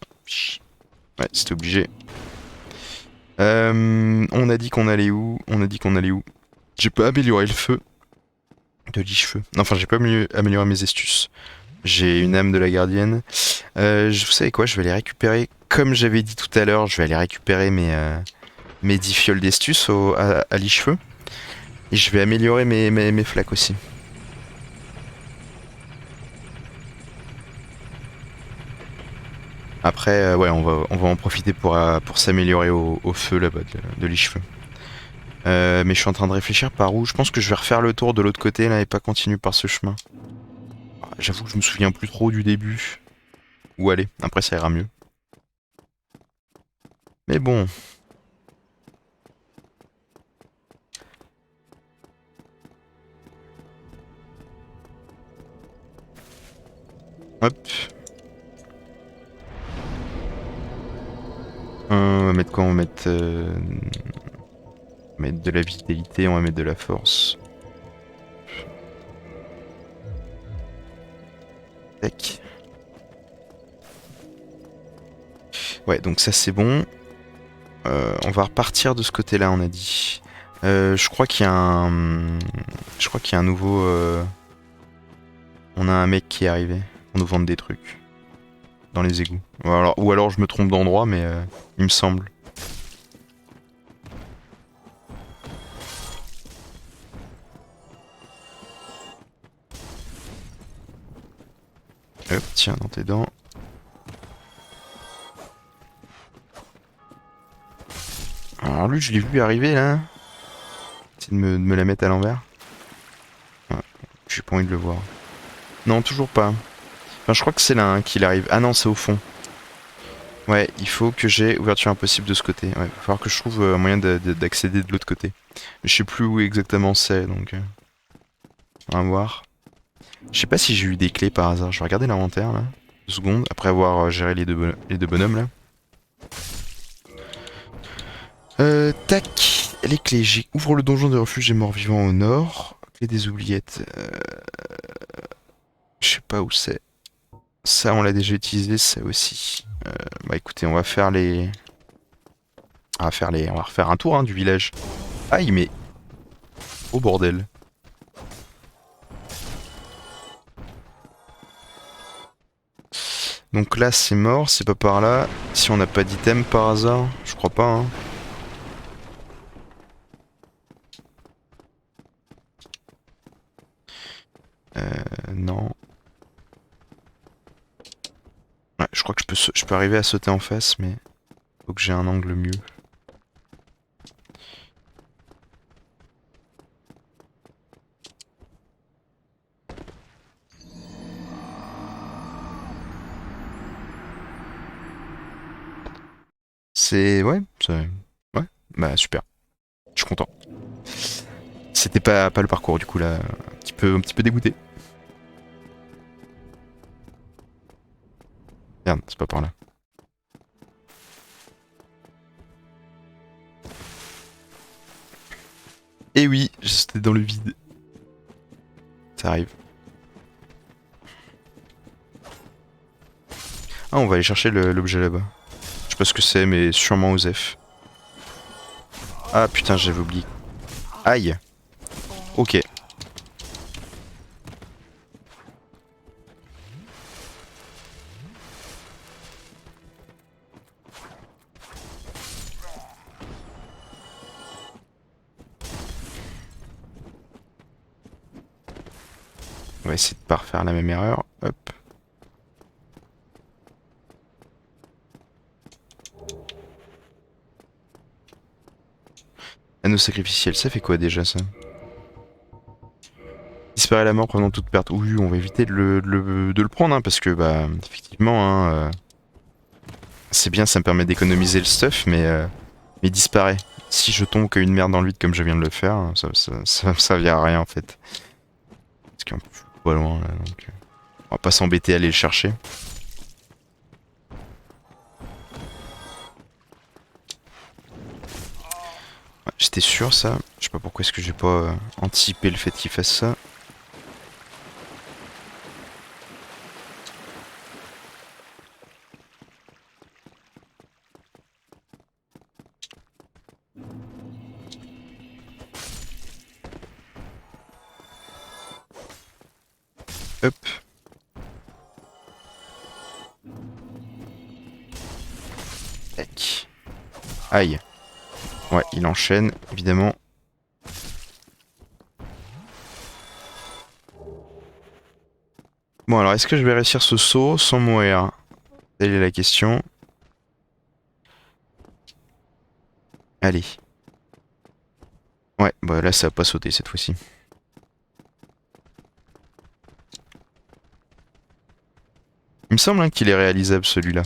Ouais, c'était obligé. On a dit qu'on allait où? On a dit qu'on allait où? J'ai pas amélioré le feu de liche-feu. Non, enfin, j'ai pas amélioré mes astuces. J'ai une âme de la gardienne. Vous savez quoi? Je vais les récupérer. Comme j'avais dit tout à l'heure, je vais aller récupérer mes 10 fioles d'astuces à liche-feu. Et je vais améliorer mes flaques aussi. Après, ouais, on va en profiter pour s'améliorer au feu là-bas de liche-feu. Mais je suis en train de réfléchir par où. Je pense que je vais refaire le tour de l'autre côté là et pas continuer par ce chemin. J'avoue que je me souviens plus trop du début. Où aller. Après, ça ira mieux. Mais bon. Hop. On va mettre quoi? On va mettre de la vitalité, on va mettre de la force. Tac. Ouais, donc ça c'est bon. On va repartir de ce côté-là, on a dit. Je crois qu'il y a un... Je crois qu'il y a un nouveau... On a un mec qui est arrivé. On nous vend des trucs. Dans les égouts. Ou alors je me trompe d'endroit, mais il me semble. Hop, tiens, dans tes dents. Alors lui, je l'ai vu arriver là. C'est de me la mettre à l'envers. Ouais, j'ai pas envie de le voir. Non, toujours pas. Enfin, je crois que c'est là hein, qu'il arrive. Ah non, c'est au fond. Ouais, il faut que j'ai ouverture impossible de ce côté. Ouais, il va falloir que je trouve un moyen d'accéder de l'autre côté. Mais je sais plus où exactement c'est, donc... on va voir. Je sais pas si j'ai eu des clés par hasard. Je vais regarder l'inventaire là. 2 secondes, après avoir géré les deux bonhommes là. Tac, les clés. Ouvre le donjon de refuge des morts vivants au nord. Clé des oubliettes. Je sais pas où c'est. Ça, on l'a déjà utilisé, ça aussi. Bah écoutez, on va faire les... On va refaire un tour hein, du village. Aïe, mais... Oh bordel. Donc là, c'est mort, c'est pas par là. Si on n'a pas d'item par hasard, je crois pas, hein. Non. Ouais, je crois que je peux arriver à sauter en face, mais faut que j'ai un angle mieux. C'est... Ouais, ouais, bah super. Je suis content. C'était pas le parcours du coup là, un petit peu dégoûté. Merde, c'est pas par là. Et oui, j'étais dans le vide. Ça arrive. Ah, on va aller chercher l'objet là-bas. Je sais pas ce que c'est, mais sûrement Osef. Ah putain, j'avais oublié. Aïe. Ok. On va essayer de pas refaire la même erreur. Hop. Anneau sacrificiel, ça fait quoi déjà ça? Disparaît la mort prenant toute perte. Oui, on va éviter de le prendre, hein, parce que, bah, effectivement, hein, c'est bien, ça me permet d'économiser le stuff, mais il disparaît. Si je tombe comme une merde dans le vide comme je viens de le faire, ça va me servir à rien en fait. Parce qu'en plus, je suis pas loin là, donc on va pas s'embêter à aller le chercher. Ouais, j'étais sûr ça. Je sais pas pourquoi est-ce que j'ai pas anticipé le fait qu'il fasse ça. Hop. Tac. Aïe. Ouais, il enchaîne, évidemment. Bon, alors est-ce que je vais réussir ce saut sans mourir? Telle est la question. Allez. Ouais, bah là ça va pas sauter cette fois-ci. Il me semble hein, qu'il est réalisable celui-là.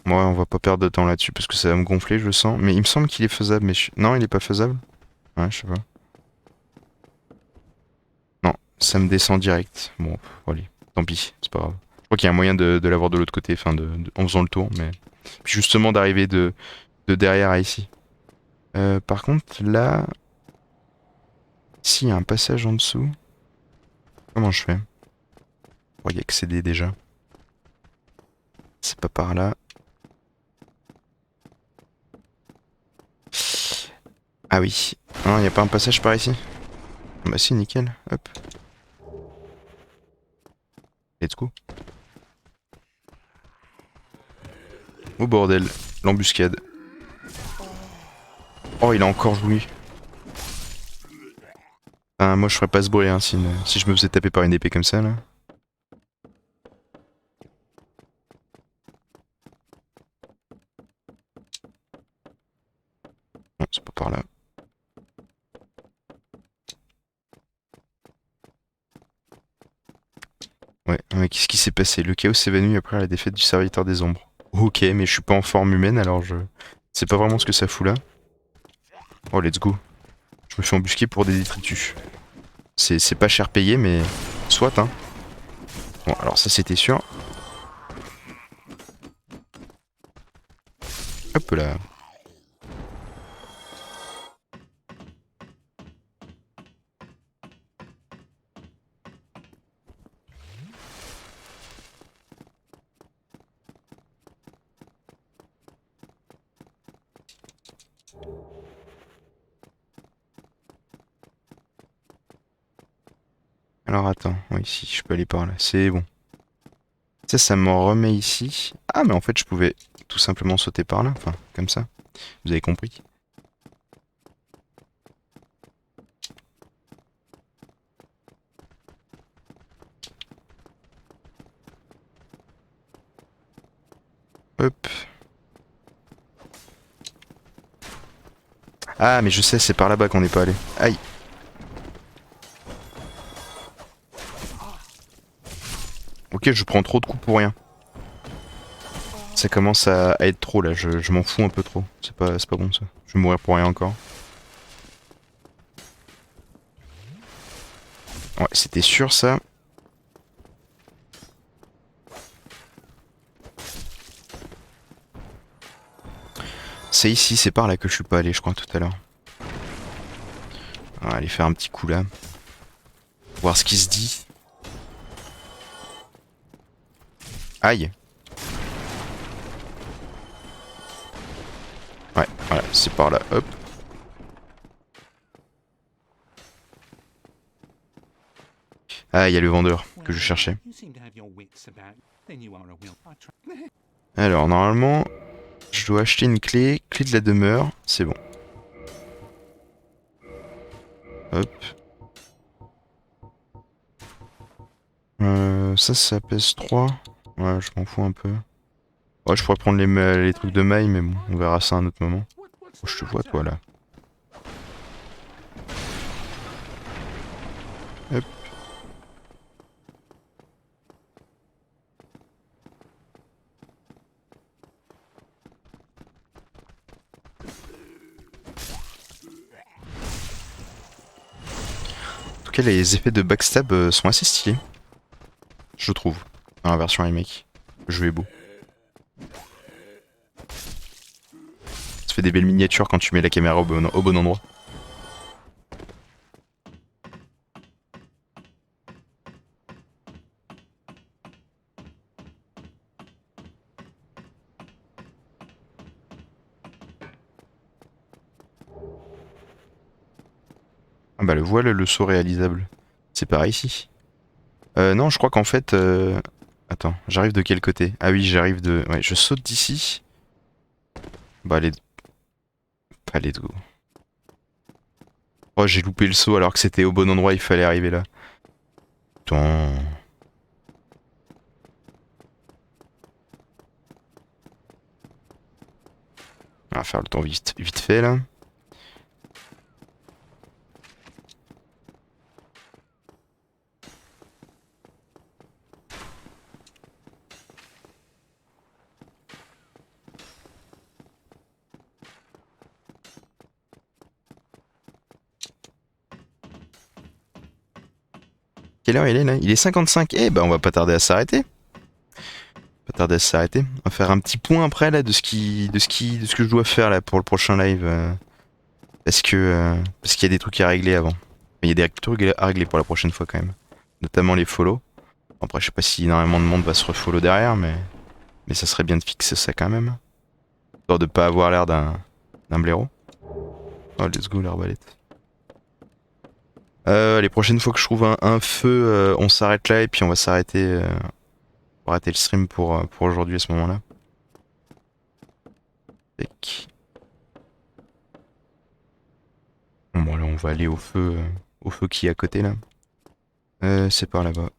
Ouais, on va pas perdre de temps là-dessus parce que ça va me gonfler, je le sens. Mais il me semble qu'il est faisable, mais non, il est pas faisable. Ouais, je sais pas. Non, ça me descend direct. Bon, allez, tant pis, c'est pas grave. Je crois qu'il y a un moyen de l'avoir de l'autre côté, enfin, en faisant le tour, mais... Puis justement d'arriver de derrière à ici. Par contre, là... S'il y a un passage en dessous... Comment je fais? Pour y accéder déjà. C'est pas par là. Ah oui. Non, il y a pas un passage par ici? Bah si, nickel. Hop. Let's go. Oh bordel. L'embuscade. Oh, il a encore joué. Enfin, moi, je ferais pas ce bruit hein, si je me faisais taper par une épée comme ça, là. Non, c'est pas par là. Ouais, qu'est-ce qui s'est passé? Le chaos s'évanouit après la défaite du serviteur des ombres. Ok, mais je suis pas en forme humaine, alors je... C'est pas vraiment ce que ça fout là. Oh, let's go. Je me fais embusquer pour des détritus. C'est pas cher payé, mais... Soit, hein. Bon, alors ça, c'était sûr. Hop là. Alors attends, oui, si, je peux aller par là. C'est bon. Ça me remet ici. Ah, mais en fait, je pouvais tout simplement sauter par là. Enfin, comme ça. Vous avez compris. Hop. Ah, mais je sais, c'est par là-bas qu'on n'est pas allé. Aïe. Ok, je prends trop de coups pour rien. Ça commence à être trop là, je m'en fous un peu trop. C'est pas bon ça. Je vais mourir pour rien encore. Ouais, c'était sûr ça. C'est ici, c'est par là que je suis pas allé, je crois, tout à l'heure. On va aller faire un petit coup là. Voir ce qui se dit. Aïe. Ouais, voilà, c'est par là, hop. Ah, il y a le vendeur que je cherchais. Alors, normalement, je dois acheter une clé. Clé de la demeure, c'est bon. Hop. Ça pèse 3. Ouais, je m'en fous un peu. Ouais, je pourrais prendre les trucs de maille, mais bon, on verra ça à un autre moment. Oh, je te vois, toi, là. Hop. En tout cas, les effets de backstab sont assez stylés. Je trouve. Dans la version remake. Le jeu est beau. Ça fait des belles miniatures quand tu mets la caméra au bon endroit. Ah bah le voilà le saut réalisable. C'est pareil ici. Non, je crois qu'en fait... Attends, j'arrive de quel côté? Ah oui, j'arrive de... Ouais, je saute d'ici. Bah allez... Pas let's go. Oh, j'ai loupé le saut alors que c'était au bon endroit, il fallait arriver là. Putain... On va faire le temps vite fait là. Quelle heure il est là? Il est 55. Eh ben on va pas tarder à s'arrêter. Pas tarder à s'arrêter. On va faire un petit point après là de ce que je dois faire là pour le prochain live. Parce qu'il y a des trucs à régler avant. Il y a des trucs à régler pour la prochaine fois quand même. Notamment les follow. Après je sais pas si énormément de monde va se refollow derrière mais ça serait bien de fixer ça quand même. Histoire de pas avoir l'air d'un blaireau. Oh let's go l'arbalète. Les prochaines fois que je trouve un feu, on s'arrête là et puis on va s'arrêter pour arrêter le stream pour aujourd'hui à ce moment-là. Tac. Bon là on va aller au feu qui est à côté là. C'est par là-bas.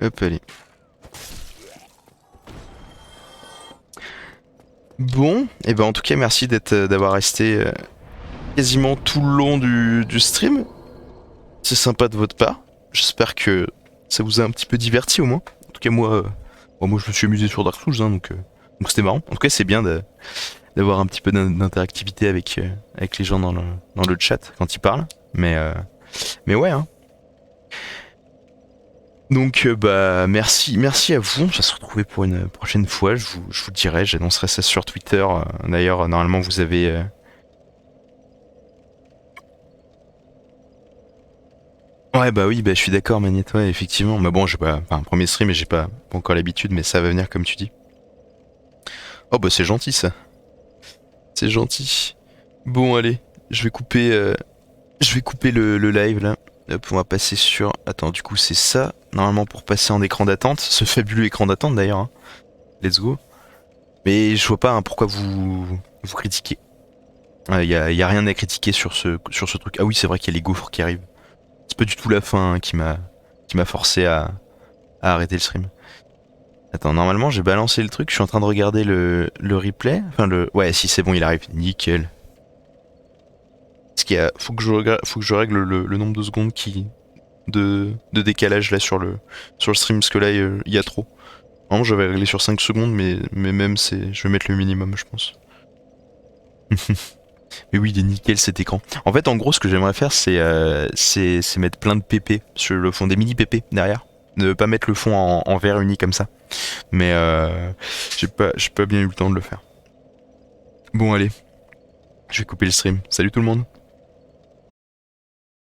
Hop allez. Bon, et ben en tout cas merci d'avoir resté quasiment tout le long du stream. C'est sympa de votre part. J'espère que ça vous a un petit peu diverti au moins. En tout cas moi je me suis amusé sur Dark Souls hein, donc c'était marrant. En tout cas c'est bien d'avoir un petit peu d'interactivité avec les gens dans le chat quand ils parlent. Mais ouais hein. Donc bah merci à vous. On va se retrouver pour une prochaine fois. Je vous dirai, j'annoncerai ça sur Twitter. D'ailleurs normalement vous avez Ouais, bah oui, bah je suis d'accord, Magnette, ouais, effectivement. Mais bon, j'ai pas. Enfin, premier stream et j'ai pas encore l'habitude, mais ça va venir comme tu dis. Oh, bah c'est gentil ça. C'est gentil. Bon, allez, je vais couper, je vais couper le live là. Hop, on va passer sur. Attends, du coup, c'est ça. Normalement, pour passer en écran d'attente. Ce fabuleux écran d'attente d'ailleurs. Hein. Let's go. Mais je vois pas hein, pourquoi vous critiquez. Y a rien à critiquer sur ce truc. Ah oui, c'est vrai qu'il y a les gaufres qui arrivent. C'est pas du tout la fin hein, qui m'a forcé à arrêter le stream. Attends, normalement j'ai balancé le truc, je suis en train de regarder le replay. Enfin le. Ouais si c'est bon il arrive. Nickel. Parce qu'il y a. Faut que je règle le nombre de secondes de décalage là sur le stream parce que là il y a trop. Vraiment j'avais réglé sur 5 secondes mais même c'est. Je vais mettre le minimum je pense. Mais oui, il est nickel cet écran. En fait, en gros, ce que j'aimerais faire, c'est mettre plein de PP sur le fond, des mini PP derrière. Ne pas mettre le fond en vert uni comme ça. Mais j'ai pas bien eu le temps de le faire. Bon, allez, je vais couper le stream. Salut tout le monde.